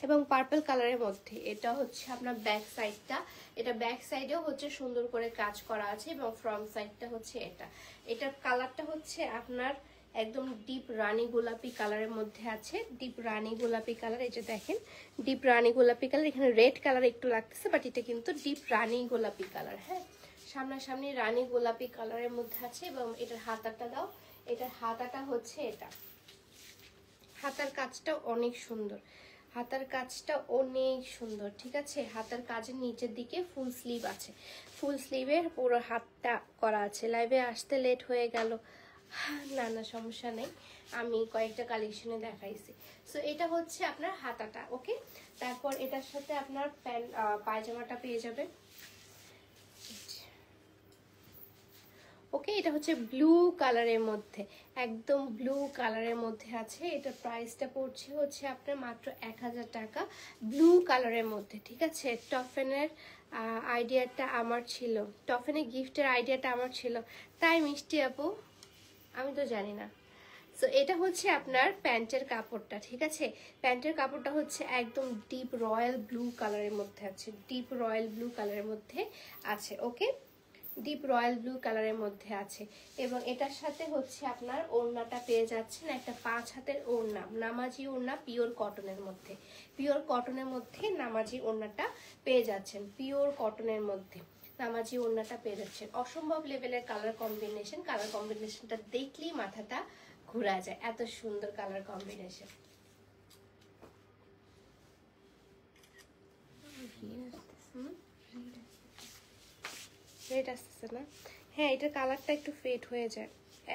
এবং পার্পল কালারের মধ্যে। এটা হচ্ছে আপনার ব্যাক সাইডটা, এটা ব্যাক সাইডেও হচ্ছে সুন্দর করে কাজ করা আছে, এবং ফ্রন্ট সাইডটা হচ্ছে এটা। এটার কালারটা হচ্ছে আপনার একদম ডিপ রানী গোলাপি কালারের মধ্যে আছে, ডিপ রানী গোলাপি কালার। এই যে দেখেন ডিপ রানী গোলাপি কালার, এখানে রেড কালার একটু লাগতেছে, বাট এটা কিন্তু ডিপ রানী গোলাপি কালার। হ্যাঁ সামনাসামনি রানী গোলাপি কালারের মধ্যে আছে, এবং এটার হাতাটা দাও, এটার হাতাটা হচ্ছে এটা, হাতার কাজটা অনেক সুন্দর, হাতার কাজটা অনেক সুন্দর, ঠিক আছে। হাতার কাজের নিচের দিকে ফুল স্লিভ আছে, ফুল স্লিভের পুরো হাতটা করা আছে। লাইভে আসতে লেট হয়ে গেল, না না সমস্যা নেই, আমি কয়েকটা কালেকশনে দেখাইছি। সো এটা হচ্ছে আপনার হাতাটা, ওকে। তারপর এটার সাথে আপনার পায়জামাটা পেয়ে যাবে, ওকে। এটা হচ্ছে ব্লু কালারের মধ্যে, একদম ব্লু কালারের মধ্যে আছে। এটা প্রাইসটা পড়ছে হচ্ছে আপনার মাত্র 1000 টাকা, ব্লু কালারের মধ্যে, ঠিক আছে। টফেনের আইডিয়াটা আমার ছিল, টফেনের গিফটের আইডিয়াটা আমার ছিল, তাই মিষ্টি আপু আমি তো জানি না। সো এটা হচ্ছে আপনার প্যান্টের কাপড়টা, ঠিক আছে। প্যান্টের কাপড়টা হচ্ছে একদম ডিপ রয়্যাল ব্লু কালারের মধ্যে আছে, ডিপ রয়্যাল ব্লু কালারের মধ্যে আছে, ওকে। ডিপ রয়্যাল ব্লু কালারের মধ্যে আছে। এবং এটার সাথে হচ্ছে আপনার ওড়নাটা পেয়ে যাচ্ছেন, একটা 5 হাতের ওড়না, নামাজি ওড়না, পিওর কটনের মধ্যে, পিওর কটনের মধ্যে নামাজি ওড়নাটা পেয়ে যাচ্ছেন, পিওর কটনের মধ্যে নামাজি ওড়নাটা পেয়ে যাচ্ছেন। অসম্ভব লেভেলের কালার কম্বিনেশন, কালার কম্বিনেশনটা দেখলেই মাথাটা ঘোরা যায়, এত সুন্দর কালার কম্বিনেশন। রেড আসতেছে না, হ্যাঁ এটার কালারটা একটু ফেড হয়ে যায়।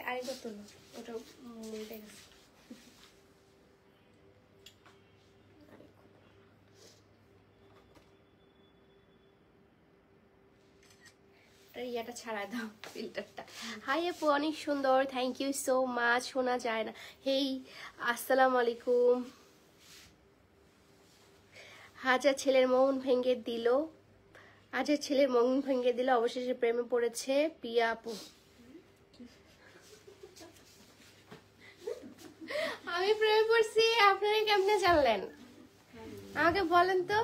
আরেকবার তোলো, ওটা উল্টে গেছে। ইয়াটা ছাড়াই দাও ফিল্টারটা। হাই আপু অনেক সুন্দর, থ্যাংক ইউ সো মাচ। শোনা যায় না, হেই আসসালামু আলাইকুম। হাজার ছেলের মন ভেঙে দিল, হাজার ছেলের মন ভেঙে দিল, অবশেষে প্রেমে পড়েছে পিয়া আপু। আমি প্রেমে পড়ছি, আপনারা কেমনে জানলেন আমাকে বলেন তো?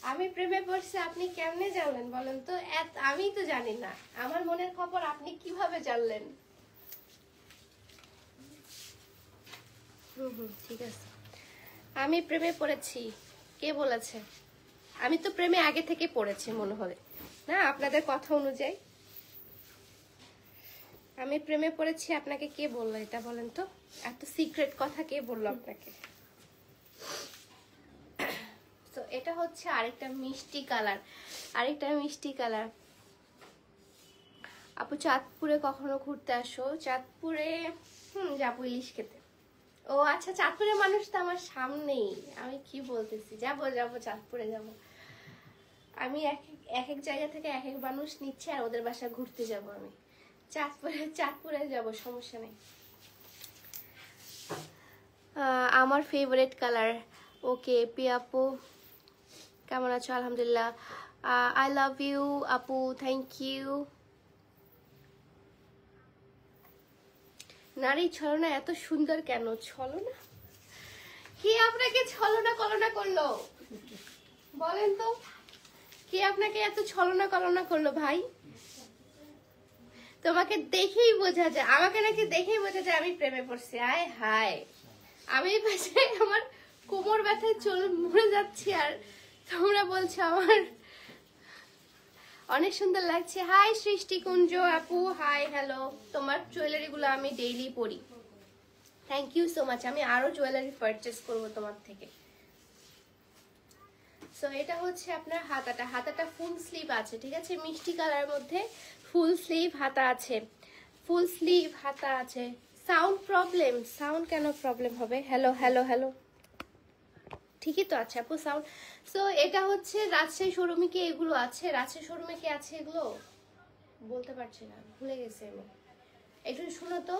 আমি প্রেমে পড়ছি আপনি কেমনে জানলেন বলেন তো? আমি তো জানি না আমার মনের খবর, আপনি কিভাবে জানলেন? ঠিক আছে, আমি প্রেমে পড়েছি, কে বলেছে? আমি তো প্রেমে আগে থেকে পড়েছি মনে হয় না আপনাদের কথা অনুযায়ী। আমি প্রেমে পড়েছি আপনাকে কে বললো এটা বলেন তো? এত সিক্রেট কথা কে বললো আপনাকে? তো এটা হচ্ছে আরেকটা মিষ্টি কালার, আরেকটা মিষ্টি কালার। আপু চাঁদপুরে কখনো ঘুরতে আসো? চাঁদপুরে যাবো ইলিশ খেতে। ও আচ্ছা, চাঁদপুরের মানুষ তো আমার সামনেই, আমি কি বলতেছি, যাবো যাবো চাঁদপুরে যাবো। আমি এক এক জায়গা থেকে এক এক মানুষ নিচ্ছে আর ওদের বাসা ঘুরতে যাব। আমি চাঁদপুরে যাব, সমস্যা নেই। আমার ফেভারিট কালার, ওকে। পি আপু কেমন আছো? আলহামদুলিল্লাহ, আই লাভ ইউ আপু, থ্যাংক ইউ। নারী ছলনা এত সুন্দর কেন? ছলনা কে আপনাকে ছলনা কলনা করলো বলেন তো? কে আপনাকে এত ছলনা কলনা করলো ভাই? তোমাকে দেখেই বোঝা যায়, আমাকে নাকি দেখেই বোঝা যায় আমি প্রেমে পড়ছি। আয় হায়, আমি পাশে আমার কোমর ব্যথায় মরে যাচ্ছি আর তোমরা বলছো আমার অনেক সুন্দর লাগছে। হাই সৃষ্টি কুঞ্জ আপু, হাই হ্যালো। তোমার জুয়েলারি গুলো আমি ডেইলি পরি, থ্যাংক ইউ সো মাচ। আমি আরো জুয়েলারি পারচেস করবো তোমার থেকে। সো এটা হচ্ছে আপনার হাতাটা, হাতাটা ফুল স্লিভ আছে, ঠিক আছে। মিষ্টি কালার মধ্যে ফুল স্লিভ হাতা আছে, ফুল স্লিভ হাতা আছে। Sound problem? সাউন্ড কেন প্রবলেম হবে? হ্যালো হ্যালো হ্যালো, ঠিকই তো আছে আপু সাউন্ড। সো এটা হচ্ছে রাজশাহী শোরুমে কি এগুলো আছে? রাজশাহী শোরুমে কি আছে এগুলো? বলতে পারছি না, ভুলে গেছি আমি। একটু শুনো তো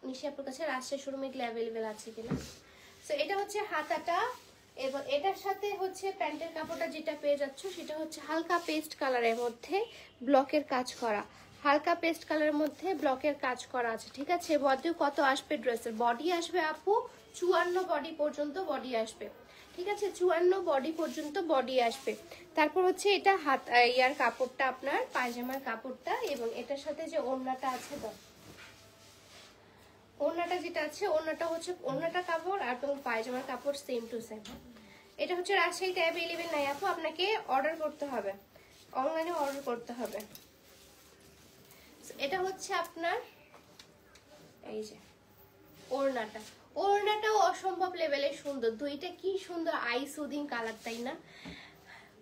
নিশি আপুর কাছে, রাজশাহী শোরুমে এগুলো অ্যাভেলেবেল আছে কিনা। সো এটা হচ্ছে হাতাটা, এবং এটার সাথে হচ্ছে প্যান্টের কাপড়টা যেটা পেয়ে যাচ্ছ সেটা হচ্ছে হালকা পেস্ট কালারের মধ্যে ব্লকের কাজ করা, হালকা পেস্ট কালারের মধ্যে ব্লকের কাজ করা আছে, ঠিক আছে। বডি কত আসবে ড্রেসের? বডি আসবে আপু 54 বডি পর্যন্ত বডি আসবে, ঠিক আছে। 54 বডি পর্যন্ত বডি আসবে। তারপর হচ্ছে এটা হাত ইয়ার কাপড়টা আপনার পায়জামার কাপড়টা, এবং এটার সাথে যে ওড়নাটা আছে, ওড়নাটা যেটা আছে ওড়নাটা হচ্ছে ওড়নাটা কাপড় আর পায়জামার কাপড় সেম টু সেম। এটা হচ্ছে রাজশাহীতে অ্যাভেলেবেল নাই আপু, আপনাকে অর্ডার করতে হবে, অনলাইনে অর্ডার করতে হবে। এটা হচ্ছে আপনার এই যে ওড়নাটা, ওড়নাটাও অসম্ভব লেভেলে সুন্দর। দুইটা কি সুন্দর আই সুদিং কালার, তাই না?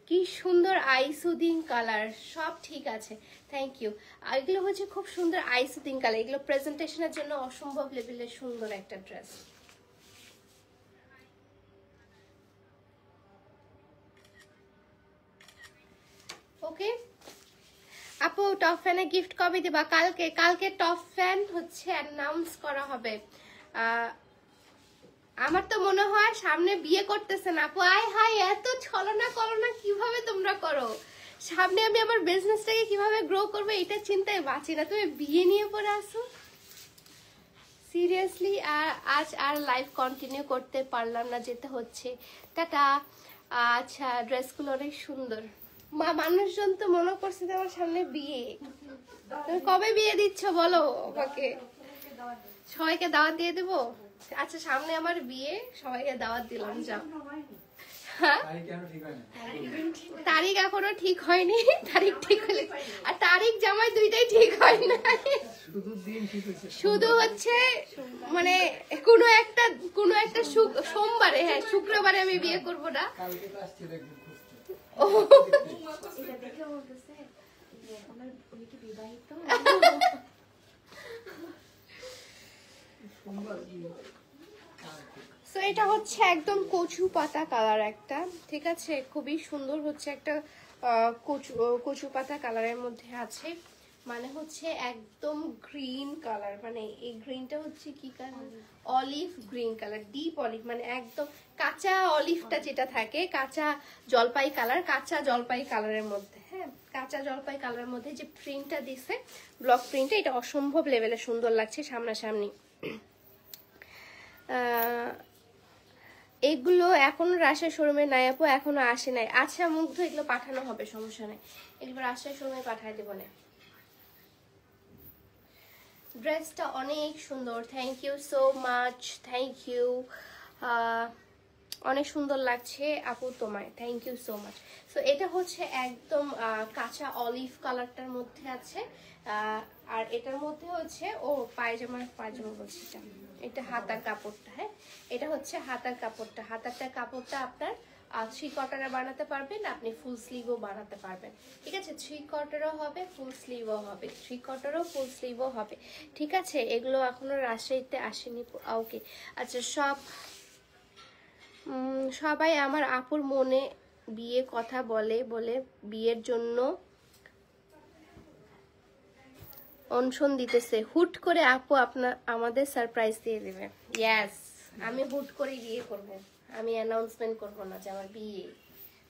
কি সুন্দর আই সুদিং কালার, সব ঠিক আছে, থ্যাংক ইউ। এগুলো হচ্ছে খুব সুন্দর আই সুদিং কালার, এগুলো প্রেজেন্টেশনের জন্য অসম্ভব লেভেলের সুন্দর একটা ড্রেস। ওকে আপু, টপ ফ্যানে গিফট কবে দিবা? কালকে। কালকে টপ ফ্যান হচ্ছে অ্যানাউন্স করা হবে। আমার তো মনে হয় সামনে বিয়ে করতেছেন আপু। আয় হাই, এত ছলনা করোনা কিভাবে তোমরা করো? সামনে আমি আমার বিজনেসটাকে কিভাবে গ্রো করবো এটা চিন্তায় বাঁচি না, তুমি বিয়ে নিয়ে পড়ে আসো। সিরিয়াসলি আজ আর লাইফ কন্টিনিউ করতে পারলাম না, যেতে হচ্ছে, টাটা। আচ্ছা, ড্রেসগুলো অনেক সুন্দর। মা মানুষজন তো মনে করছে তোমার সামনে বিয়ে। তুমি কবে বিয়ে দিচ্ছ বলো আমাকে? সবাইকে দাওয়াত দিয়ে দেবো? আচ্ছা, সামনে আমার বিয়ে, সবাইকে দাওয়াত দিলাম, যাও। হ্যাঁ, তারিখ এখনো ঠিক হয়নি, তারিখ ঠিক হলে, আর তারিখ জামাই দুইটাই ঠিক হয় না, শুধু হচ্ছে মানে কোনো একটা সোমবারে, হ্যাঁ শুক্রবারে আমি বিয়ে করবো না। সো এটা হচ্ছে একদম কচু পাতা কালার একটা, ঠিক আছে, খুবই সুন্দর হচ্ছে একটা কচু পাতা কালারের মধ্যে আছে, মানে হচ্ছে একদম গ্রিন কালার, মানে এই গ্রিনটা হচ্ছে কি colour, olive green colour, deep olive, মানে একদম কাঁচা অলিভটা যেটা থাকে, কাঁচা জলপাই কালার, কাঁচা জলপাই কালারের মধ্যে, হ্যাঁ কাঁচা জলপাই কালারের মধ্যে যে প্রিন্টটা দিছে, ব্লক প্রিন্টটা, এটা অসম্ভব লেভেলে সুন্দর লাগছে সামনাসামনি। এগুলো এখনো রাজশাহী শোরুমে নাই আপু, এখনো আসে নাই। আচ্ছা মুগ্ধ, এগুলো পাঠানো হবে, সমস্যা নেই, এগুলো রাজশাহী শোরুমে পাঠাই দেবো না। ড্রেসটা অনেক সুন্দর, thank you so much, thank you, অনেক সুন্দর লাগছে আপু তোমায়, thank you so much. So এটা হচ্ছে একদম কাঁচা অলিভ কালারটার মধ্যে আছে, আর এটার মধ্যে হচ্ছে পায়জামা বলছি, এটা হাতার কাপড়টা, হ্যাঁ এটা হচ্ছে হাতার কাপড়টা, হাতারটার কাপড়টা আপনার 3 কোয়ার্টারে বানাতে পারবেন, আপনি ফুল স্লিভও বানাতে পারবেন, ঠিক আছে, 3 কোয়ার্টারও হবে, ফুল স্লিভও হবে, 3 কোয়ার্টারও ফুল স্লিভও হবে, ঠিক আছে। এগুলো এখনো রাজশাহীতে আসেনি। ওকে আচ্ছা, সবাই আমার আপুর মনে বিয়ে কথা বলে বলে বিয়ের জন্য অনশন দিতেছে, হুট করে আপু আমাদের সারপ্রাইজ দিয়ে দেবে। ইয়েস, আমি হুট করে বিয়ে করব, আমি অ্যানাউন্সমেন্ট করব না যে আমার বিয়ে,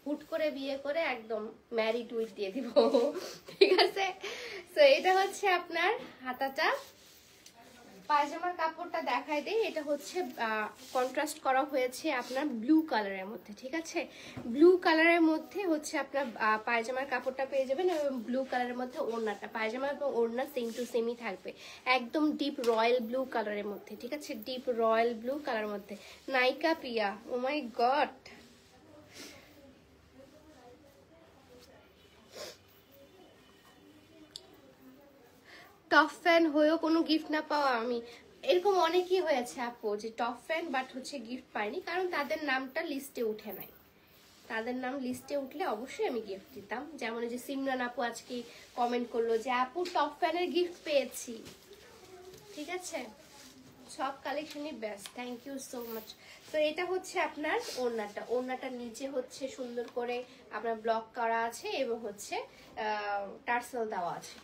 হুট করে বিয়ে করে একদম ম্যারিড উইথ দিয়ে দিব, ঠিক আছে। সো এটা হচ্ছে আপনার হাতাটা, পায়জামার কাপড়টা দেখাই দেই, এটা হচ্ছে কন্ট্রাস্ট করা হয়েছে আপনার ব্লু কালারের মধ্যে, ঠিক আছে, ব্লু কালারের মধ্যে হচ্ছে আপনার পায়জামার কাপড়টা পেয়ে যাবেন, এবং ব্লু কালারের মধ্যে ওড়নাটা, পায়জামা এবং ওড়না সেম টু সেমই থাকবে, একদম ডিপ রয়্যাল ব্লু কালারের মধ্যে, ঠিক আছে, ডিপ রয়্যাল ব্লু কালারের মধ্যে। নায়িকা প্রিয়া, ও মাই গড, টপ ফ্যান হয়েও কোনো গিফট না পাওয়া, আমি এরকম অনেকেই হয়েছে আপু যে টপ ফ্যান বাট হচ্ছে গিফট পাইনি, কারণ তাদের নামটা লিস্টে উঠে নাই, তাদের নাম লিস্টে উঠলে অবশ্যই আমি গিফট দিতাম। যেমন যে সিমরান আপু আজকে কমেন্ট করলো যে আপু টপ ফ্যানের গিফট পেয়েছি, ঠিক আছে, সব কালেকশনই best, thank you so much. তো এটা হচ্ছে আপনার ওড়নাটা, ওড়নাটার নিচে হচ্ছে সুন্দর করে আপনার ব্লক করা আছে এবং হচ্ছে টার্সেল দেওয়া আছে।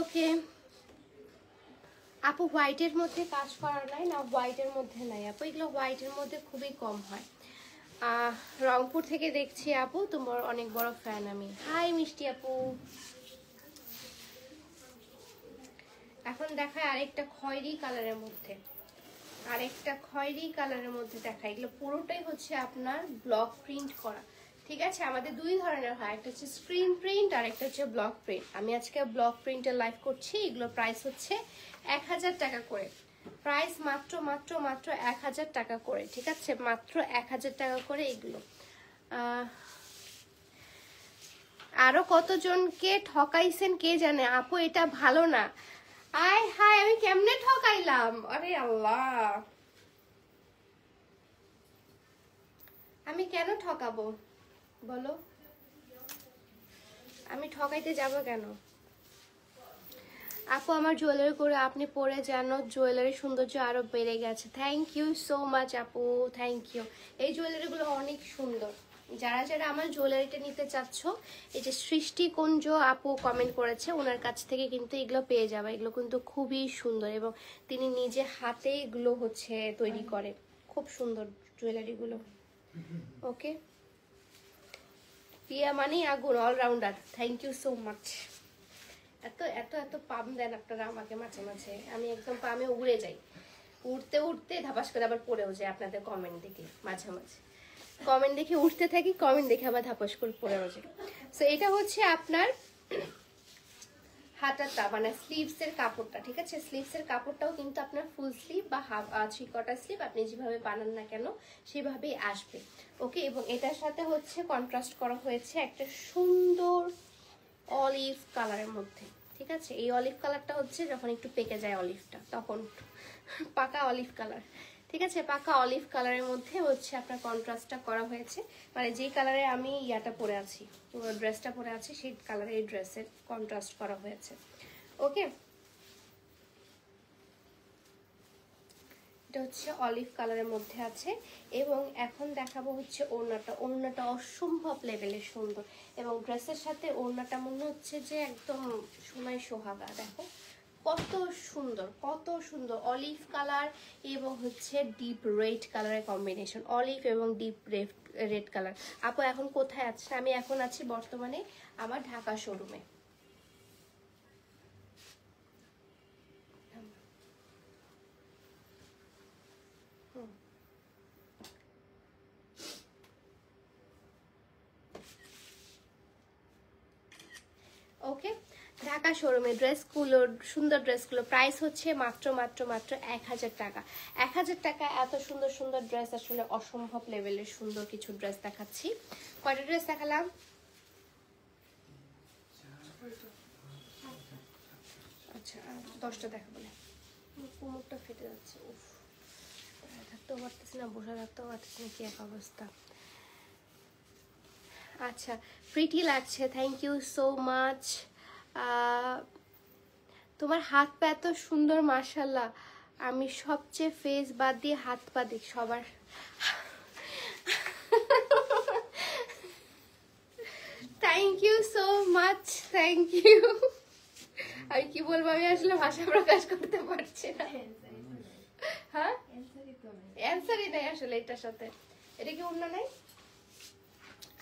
ওকে আপু, হোয়াইটের মধ্যে কাজ করা নাই না, হোয়াইটের মধ্যে নাই আপু, এগুলো হোয়াইটের মধ্যে খুবই কম হয়। রংপুর থেকে দেখছি আপু, তোমার অনেক বড় ফ্যান আমি। হাই মিষ্টি আপু। এখন দেখায় আরেকটা খয়েরি কালারের মধ্যে, আরেকটা খয়েরি কালারের মধ্যে দেখায়, এগুলো পুরোটাই হচ্ছে আপনার ব্লক প্রিন্ট করা, ঠিক আছে। আমাদের দুই ধরনের হয়, একটা হচ্ছে স্ক্রিন প্রিন্ট আর একটা হচ্ছে ব্লক প্রিন্ট। আমি আজকে ব্লক প্রিন্টের লাইভ করছি, এগুলোর প্রাইস হচ্ছে 1000 টাকা করে, প্রাইস মাত্র 1000 টাকা করে, ঠিক আছে, মাত্র 1000 টাকা করে এগুলো। আরো কতজনকে ঠকাইছেন কে জানে। আপু এটা ভালো না। আয় হায়, আমি কেমনে ঠকাইলাম? আরে আল্লাহ, আমি কেন ঠকাবো বলো? আমি ঠকাইতে যাব কেন? আপু আমার জুয়েলারি করে আপনি পরে যেন জুয়েলারি সৌন্দর্য আরো বেড়ে গেছে। থ্যাংক ইউ সো মাচ আপু, থ্যাংক ইউ। এই জুয়েলারিগুলো অনেক সুন্দর। যারা যারা আমার জুয়েলারিটা নিতে চাচ্ছ, এই যে সৃষ্টিকুঞ্জ আপু কমেন্ট করেছে, ওনার কাছ থেকে কিন্তু এগুলো পেয়ে যাবে। এগুলো কিন্তু খুবই সুন্দর এবং তিনি নিজে হাতে এগুলো হচ্ছে তৈরি করে। খুব সুন্দর জুয়েলারিগুলো। ওকে, পিয়া মানি আগুন, allrounder. Thank you so much. এত এত এত পাম দেন আপনারা আমাকে মাঝে মাঝে, আমি একদম পামে উড়ে যাই। উঠতে উঠতে ধাপাস করে আবার পড়েও যায় আপনাদের কমেন্ট দেখে। মাঝে মাঝে কমেন্ট দেখে উঠতে থাকি, কমেন্ট দেখে আবার ধাপাস করে পড়েও যায়। সো এটা হচ্ছে আপনার হাতাটা, মানে স্লিভস এর কাপড়টা। ঠিক আছে, স্লিভস এর কাপড়টাও কিন্তু আপনার ফুল স্লিভ বা হাফ 3/4 স্লিভ, আপনি যেভাবে বানান না কেন সেভাবেই আসবে। ওকে, এবং এটার সাথে হচ্ছে কন্ট্রাস্ট করা হয়েছে একটা সুন্দর অলিভ কালারের মধ্যে। ঠিক আছে, এই অলিভ কালারটা হচ্ছে যখন একটু পেকে যায় অলিভটা, তখন পাকা অলিভ কালার। ঠিক আছে, পাকা অলিভ কালারের মধ্যে হচ্ছে আপনার কন্ট্রাস্টটা করা হয়েছে, মানে যে কালারে আমি ইয়াটা পরে আছি, পুরো ড্রেসটা পরে আছি, সেই কালারে এই ড্রেসের কন্ট্রাস্ট করা হয়েছে। ওকে, এটা হচ্ছে অলিভ কালারের মধ্যে আছে। এবং এখন দেখাবো হচ্ছে ওড়নাটা। ওড়নাটা অসম্ভব লেভেলের সুন্দর এবং ড্রেসের সাথে ওড়নাটা মনে হচ্ছে যে একদম সোনায় সোহাগা। দেখো কত সুন্দর, কত সুন্দর অলিভ কালার এবং হচ্ছে ডিপ রেড কালারের কম্বিনেশন। অলিভ এবং ডিপ রেড কালার। আপু এখন কোথায় আছেন? আমি এখন আছি বর্তমানে আমার ঢাকা শোরুমে। ওকে, ঢাকা শোরুমে ড্রেসগুলো, সুন্দর ড্রেসগুলো প্রাইস হচ্ছে মাত্র মাত্র মাত্র 1000 টাকা। 1000 টাকা এত সুন্দর সুন্দর ড্রেস, আসলে অসম্ভব লেভেলের সুন্দর কিছু ড্রেস দেখাচ্ছি। কয়টা ড্রেস দেখালাম? আচ্ছা, 10টা দেখাবো না, কোমরটা ফেটে যাচ্ছে। উফ, থাকতেও পারতেছি না, বসে থাকতেও পারতেছি না, কি এক অবস্থা। আচ্ছা, প্রিটি লাগছে, থ্যাংক ইউ সো মাচ। তোমার হাত পা এত সুন্দর, মাশাল্লাহ। আমি সবচেয়ে ফেস বাদ দিয়ে হাত পা দিই সবার। Thank you so much, thank you. আমি কি বলবো, আমি আসলে ভাষা প্রকাশ করতে পারছি না। হ্যাঁ, অ্যান্সারই নাই আসলে এটার সাথে। এটা কি অন্য নাই?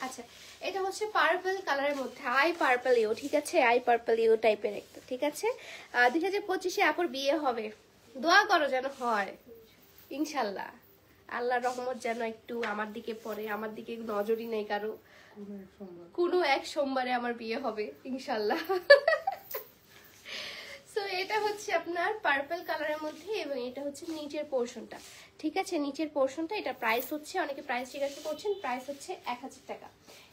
আচ্ছা, এটা হচ্ছে পার্পল কালারের মধ্যে, আই পার্পল ইউ। ঠিক আছে, আই পার্পল ইউ টাইপের একটা। ঠিক আছে, 2025-এ আপুর বিয়ে হবে, দোয়া করো যেন হয় ইনশাল্লাহ। আল্লাহর রহমত যেন একটু আমার দিকে পড়ে, আমার দিকে নজরই নেই কারো। কোনো এক সোমবারে আমার বিয়ে হবে ইনশাল্লাহ। সো এটা হচ্ছে আপনার পার্পল কালারের মধ্যে এবং এটা হচ্ছে নিচের পোর্শনটা। ঠিক আছে, নিচের পোর্শনটা। এটা প্রাইস হচ্ছে, অনেকে প্রাইস জিজ্ঞাসা করছেন, প্রাইস হচ্ছে 1000 টাকা।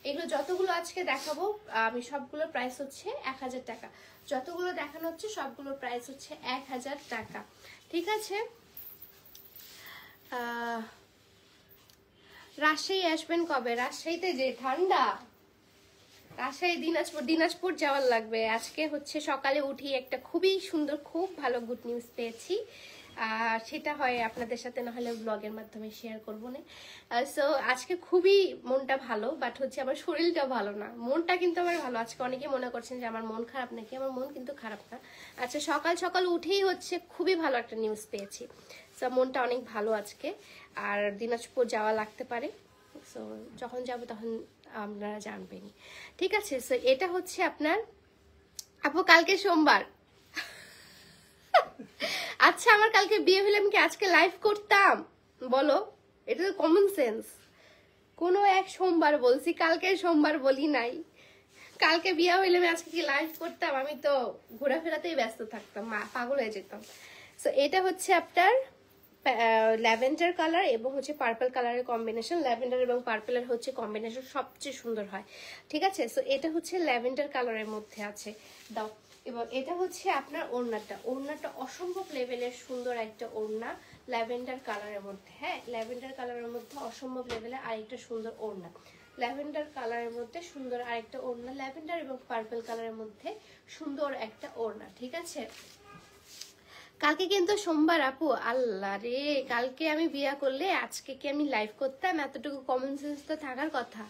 এগুলো যতগুলো আজকে দেখাবো আমি সবগুলোর প্রাইস হচ্ছে 1000 টাকা। যতগুলো দেখানো হচ্ছে সবগুলোর প্রাইস হচ্ছে 1000 টাকা। ঠিক আছে, রাজশাহী আসবেন কবে? রাজশাহীতে যে ঠান্ডা, রাজশাহী দিনাজপুর যাওয়ার লাগবে। আজকে হচ্ছে সকালে উঠি একটা খুবই সুন্দর, খুব ভালো গুড নিউজ পেয়েছি। সেটা হয় আপনাদের সাথে না হলে ব্লগের মাধ্যমে শেয়ার করবো না। সো আজকে খুবই মনটা ভালো, বাট হচ্ছে আমার শরীরটা ভালো না। মনটা কিন্তু আমার ভালো। আজকে অনেকে মনে করছেন যে আমার মন খারাপ নাকি, আমার মন কিন্তু খারাপ না। আচ্ছা, সকাল সকাল উঠেই হচ্ছে খুবই ভালো একটা নিউজ পেয়েছি। সো মনটা অনেক ভালো আজকে। আর দিনাজপুর যাওয়া লাগতে পারে, সো যখন যাবো তখন আপনারা জানবেনই। ঠিক আছে, সো এটা হচ্ছে আপনার আপু কালকে সোমবার। আচ্ছা, আমার কালকে বিয়ে হলে আমি কি আজকে লাইভ করতাম বলো? এটা তো কমন সেন্স। কোনো এক সোমবার বলছি, কালকে সোমবার বলি নাই। কালকে বিয়ে হইলে আমি আজকে কি লাইভ করতাম? আমি তো ঘোরাফেরাতেই ব্যস্ত থাকতাম, পাগল হয়ে যেতাম। সো এটা হচ্ছে আপনার ল্যাভেন্ডার কালার এবং হচ্ছে পার্পল কালারের কম্বিনেশন। ল্যাভেন্ডার এবং পার্পলের হচ্ছে কম্বিনেশন সবচেয়ে সুন্দর হয়, ঠিক আছে। সো এটা হচ্ছে ল্যাভেন্ডার কালারের মধ্যে আছে, দাও। এবং এটা হচ্ছে আপনার ওড়নাটা অসম্ভব লেভেলের সুন্দর একটা ওড়না ল্যাভেন্ডার কালারের মধ্যে। হ্যাঁ, ল্যাভেন্ডার কালারের মধ্যে অসম্ভব লেভেলের আরেকটা সুন্দর ওড়না, ল্যাভেন্ডার কালারের মধ্যে সুন্দর আরেকটা ওড়না, ল্যাভেন্ডার এবং পার্পল কালারের মধ্যে সুন্দর একটা ওড়না, ঠিক আছে। কালকে কিন্তু সোমবার আপু, আল্লাহ রে, কালকে আমি বিয়া করলে আজকে কি আমি লাইভ করতাম? এতটুকু কমন সেন্স তো থাকার কথা।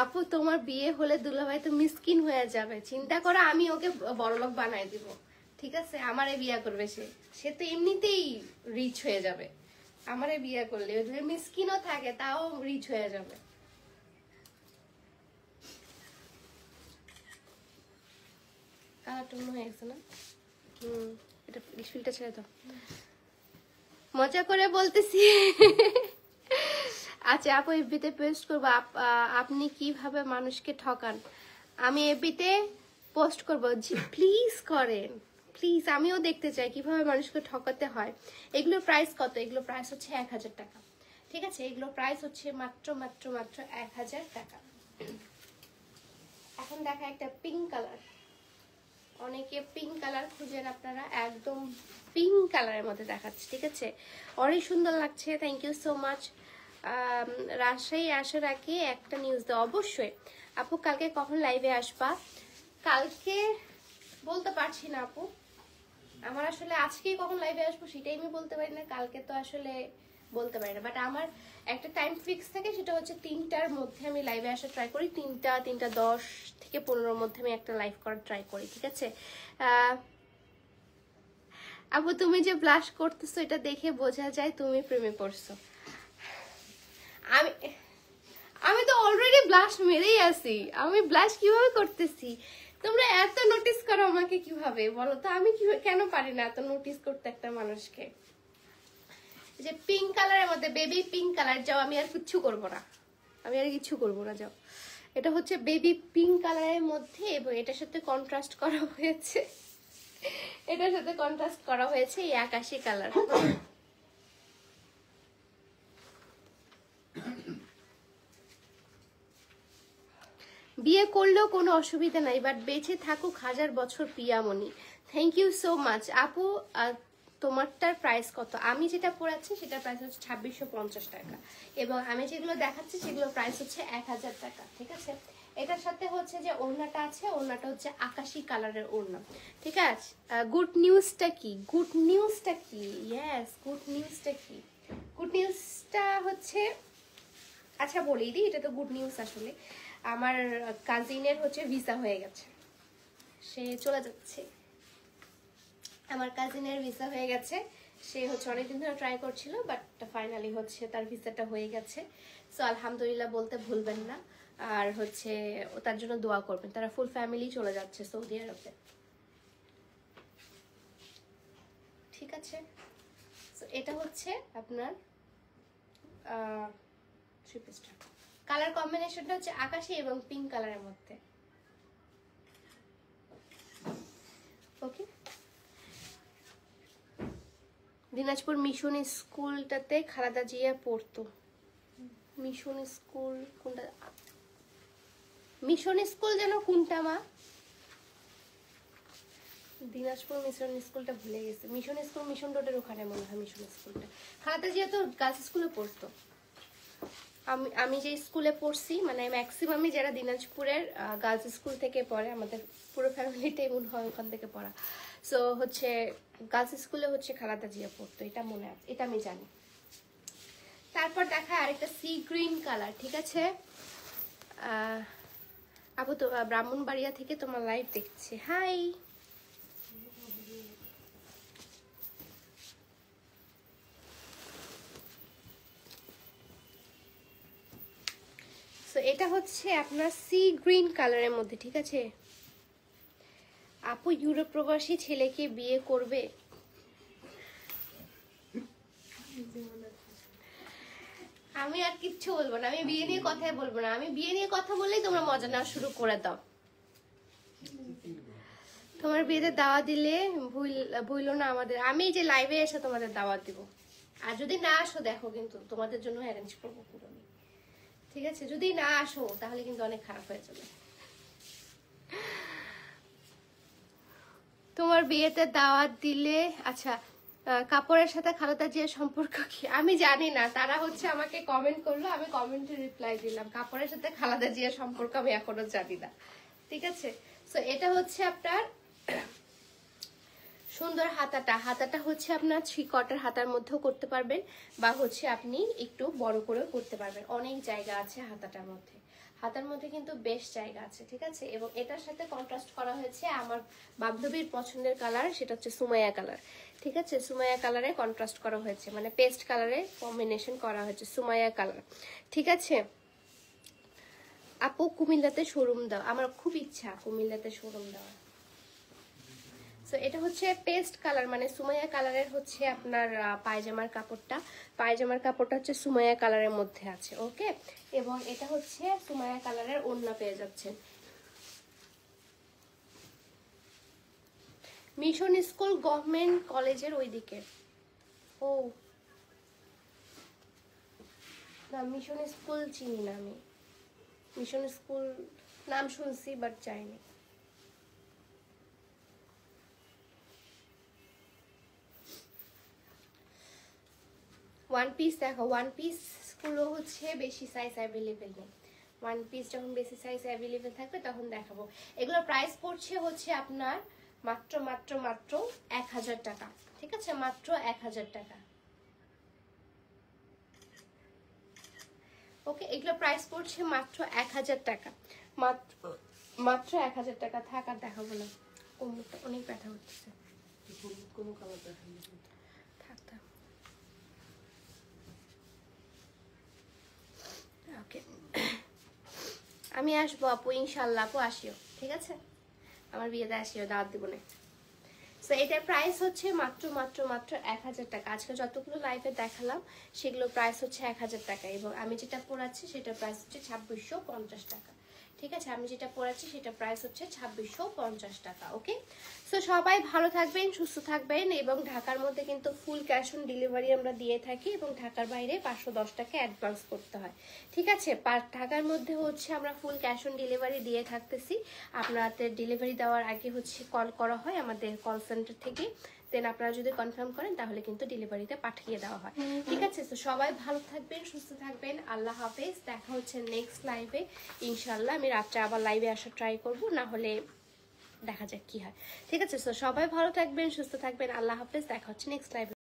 আপু তোমার বিয়ে হলে দুলাভাই তো মিসকিন হয়ে যাবে, চিন্তা করো আমি ওকে বড়লোক বানাই দিব, ঠিক আছে। আমারে বিয়া করবে সে তো এমনিতেই রিচ হয়ে যাবে। আমারে বিয়া করলে যদি মিসকিনও থাকে তাও রিচ হয়ে যাবে। কালারটা অন্য হয়ে গেছে না? এটা ফিল্টার ছেড়ে দাও, মজা করে বলতেছি। আচ্ছা আপু, এফবিতে পোস্ট করবো আপনি কিভাবে মানুষকে ঠকান? আমি এফবিতে পোস্ট করবো, জি প্লিজ করেন, প্লিজ, আমিও দেখতে চাই কিভাবে মানুষকে ঠকাতে হয়। এগুলোর প্রাইস কত? এগুলো প্রাইস হচ্ছে 1000 টাকা, ঠিক আছে। এগুলো প্রাইস হচ্ছে মাত্র 1000 টাকা। এখন দেখা একটা পিঙ্ক কালার, অনেকে পিঙ্ক কালার খুঁজেন আপনারা, একদম পিঙ্ক কালারের মধ্যে দেখাচ্ছে, ঠিক আছে। অনেক সুন্দর লাগছে, thank you so much. Rajshahi আসার আগে একটা নিউজ দাও। অবশ্যই আপু, কালকে কখন লাইভে আসবা? কালকে বলতে পারছি না আপু, আমার আসলে আজকেই কখন লাইভে আসবো সেটাই আমি বলতে পারি না, কালকে তো আসলে বলতে পারি না। বাট আমার একটা টাইম ফিক্স থাকে, সেটা হচ্ছে 3টার মধ্যে আমি লাইভে আসা ট্রাই করি। 3:10 থেকে 15-র মধ্যে আমি একটা লাইভ করার ট্রাই করি, ঠিক আছে। আপু তুমি যে ব্লাশ করতেছো এটা দেখে বোঝা যায় তুমি প্রেমে পড়ছো। আমি তো অলরেডি ব্লাশ মেরেই আছি। আমি ব্লাশ কিভাবে করতেছি তোমরা এত নোটিস করো আমাকে কিভাবে বলো তো? আমি কেন পারি না এত নোটিস করতে একটা মানুষকে? যে পিঙ্ক কালারের মধ্যে, বেবি পিঙ্ক কালার, যাও, আমি আর কিচ্ছু করবো না, আমি আর কিছু করবো না, যাও। এটা হচ্ছে বেবি পিঙ্ক কালারের মধ্যে এবং এটার সাথে কন্ট্রাস্ট করা হয়েছে, এটার সাথে কন্ট্রাস্ট করা হয়েছে এই আকাশি কালার। বিয়ে করলেও কোনো অসুবিধা নাই, বাট বেঁচে থাকুক 1000 বছর Piyamoni. Thank you so much আপু। তোমারটার প্রাইস কত? আমি যেটা পড়াচ্ছি সেটার প্রাইস হচ্ছে 2650 টাকা এবং আমি যেগুলো দেখাচ্ছি সেগুলো প্রাইস হচ্ছে 1000 টাকা, ঠিক আছে। এটার সাথে হচ্ছে যে ওড়নাটা আছে, ওড়নাটা হচ্ছে আকাশি কালারের ওড়না, ঠিক আছে। গুড নিউজটা কি? গুড নিউজটা কি? ইয়েস, গুড নিউজটা কি? গুড নিউজটা হচ্ছে, আচ্ছা বলি দিই, এটা তো গুড নিউজ আসলে। আমার কাজিনের হচ্ছে ভিসা হয়ে গেছে, সে চলে যাচ্ছে। আমার কাজিনের ভিসা হয়ে গেছে, সে হচ্ছে অনেকদিন ধরে ট্রাই করছিল, বাট ফাইনালি হচ্ছে তার ভিসাটা হয়ে গেছে। সো আলহামদুলিল্লাহ বলতে ভুলবেন না, আর হচ্ছে তার জন্য দোয়া করবেন। তারা ফুল ফ্যামিলি চলে যাচ্ছে সৌদি আরবে, ঠিক আছে। সো এটা হচ্ছে আপনার থ্রি পিসটা। কালার কম্বিনেশনটা হচ্ছে আকাশি এবং পিঙ্ক কালারের মধ্যে, ওকে। দিনাজপুর মিশন স্কুলটাতে খালেদা জিয়া পড়তো। মিশন স্কুল কোনটা? মিশন স্কুল যেন কোনটা মা? দিনাজপুর মিশন স্কুলটা ভুলে গেছে। মিশন স্কুল মিশন রোডের ওখানে মনে হয় মিশন স্কুলটা। খালেদা জিয়া তো গার্লস স্কুলে পড়তো। আমি যে স্কুলে পড়ছি, মানে ম্যাক্সিমামই যারা দিনাজপুরের গার্লস স্কুল থেকে পড়ে, আমাদের পুরো ফ্যামিলিটাই মনে হয় ওখান থেকে পড়া। সো হচ্ছে গার্লস স্কুলে হচ্ছে খালেদা জিয়া পড়তো, এটা মনে আছে, এটা আমি জানি। তারপর দেখা আরেকটা সি গ্রিন কালার, ঠিক আছে। আপু তো ব্রাহ্মণবাড়িয়া থেকে তোমার লাইভ দেখছি, হাই। সো এটা হচ্ছে আপনার সি গ্রিন কালারের মধ্যে, ঠিক আছে। আপু ইউরোপ প্রবাসী ছেলেকে বিয়ে করবে? আমি আর কিচ্ছু বলবো না, আমি বিয়ে নিয়ে কথাই বলবো না। আমি বিয়ে নিয়ে কথা বললেই তোমরা মজা নেওয়া শুরু করে দাও। তোমার বিয়েতে দাওয়াত দিলে ভুলো না আমাদের, আমি যে লাইভে এসে তোমাদের দাওয়াত দিব। আর যদি না আসো দেখো কিন্তু তোমাদের জন্য অ্যারেঞ্জ করবো পুরো আমি, ঠিক আছে? যদি না আসো তাহলে কিন্তু অনেক খারাপ হয়ে যাবে। তোমার বিয়েতে দাওয়াত দিলে, আচ্ছা কাপড়ের সাথে খালেদা জিয়ার সম্পর্ক কি? আমি জানি না, তারা হচ্ছে আমাকে কমেন্ট করলো, আমি কমেন্টে রিপ্লাই দিলাম। কাপড়ের সাথে খালেদা জিয়ার সম্পর্ক আমি এখনো জানি না, ঠিক আছে? সো এটা হচ্ছে আপনার সুন্দর হাতাটা। হাতাটা হচ্ছে আপনার 3 কোয়ার্টার হাতার মধ্যেও করতে পারবেন, বা হচ্ছে আপনি একটু বড় করেও করতে পারবেন। অনেক জায়গা আছে হাতাটার মধ্যে, হাতার মধ্যে কিন্তু বেশ জায়গা আছে, ঠিক আছে? এবং এটার সাথে কন্ট্রাস্ট করা হয়েছে আমার বান্ধবীর পছন্দের কালার, সেটা হচ্ছে সুমাইয়া কালার, ঠিক আছে? সুমাইয়া কালারে কন্ট্রাস্ট করা হয়েছে, মানে পেস্ট কালারে কম্বিনেশন করা হয়েছে, সুমাইয়া কালার, ঠিক আছে? আপু কুমিল্লাতে শোরুম দাও, আমার খুব ইচ্ছা কুমিল্লাতে শোরুম দেওয়ার। সো এটা হচ্ছে পেস্ট কালার, মানে সুমাইয়া কালারের হচ্ছে আপনার পায়জামার কাপড়টা। পায়জামার কাপড়টা হচ্ছে সুমাইয়া কালারের মধ্যে আছে, ওকে? এবং এটা হচ্ছে সুমাইয়া কালারের ওড়না পেয়ে যাচ্ছেন। মিশন স্কুল গভর্নমেন্ট কলেজের ওইদিকে। ও না, মিশন স্কুল চিনি না আমি। মিশন স্কুল নাম শুনছি বাট যাইনি। ওয়ান পিস দেখো, ওয়ান পিস গুলো হচ্ছে বেশি সাইজ অ্যাভেলেবেল নেই। ওয়ান পিস যখন বেশি সাইজ অ্যাভেলেবেল থাকবে তখন দেখাবো। এগুলো প্রাইস পড়ছে হচ্ছে আপনার মাত্র মাত্র মাত্র 1000 টাকা, ঠিক আছে? মাত্র 1000 টাকা, ওকে? এগুলো প্রাইস পড়ছে মাত্র 1000 টাকা, মাত্র মাত্র 1000 টাকা। থাক আর দেখাবো না, কোমরটা অনেক ব্যথা হচ্ছে। কোনো কালার দেখাই থাক থাক, ওকে। আমি আসবো আপু, ইনশাল্লাহ আপু আসিও, ঠিক আছে? আমার বিয়েতে আসিও, দাওয়াত দিব না। সো এটার প্রাইস হচ্ছে মাত্র মাত্র মাত্র 1000 টাকা। আজকে যতগুলো লাইভে দেখালাম সেগুলো প্রাইস হচ্ছে 1000 টাকা, এবং আমি যেটা পরাচ্ছি সেটার প্রাইস হচ্ছে 2650 টাকা, ঠিক আছে? আমি যেটা পরাচ্ছি সেটা প্রাইস হচ্ছে 2650 টাকা, ওকে? সো সবাই ভালো থাকবেন, সুস্থ থাকবেন, এবং ঢাকার মধ্যে কিন্তু ফুল ক্যাশ অন ডেলিভারি আমরা দিয়ে থাকি, এবং ঢাকার বাইরে 510 টাকা অ্যাডভান্স করতে হয়, ঠিক আছে? ঢাকার মধ্যে হচ্ছে আমরা ফুল ক্যাশ অন ডেলিভারি দিয়ে থাকতেছি। আপনাদের ডেলিভারি দেওয়ার আগে হচ্ছে কল করা হয় আমাদের কল সেন্টার থেকে, দেন আপনারা যদি কনফার্ম করেন তাহলে কিন্তু ডেলিভারিতে পাঠিয়ে দেওয়া হয়, ঠিক আছে? তো সবাই ভালো থাকবেন, সুস্থ থাকবেন, আল্লাহ হাফেজ। দেখা হচ্ছে নেক্সট লাইভে ইনশাল্লাহ। আমি রাত্রে আবার লাইভে আসার ট্রাই করব, না হলে দেখা যাক কি হয়, ঠিক আছে? তো সবাই ভালো থাকবেন, সুস্থ থাকবেন, আল্লাহ হাফেজ। দেখা হচ্ছে নেক্সট লাইভে।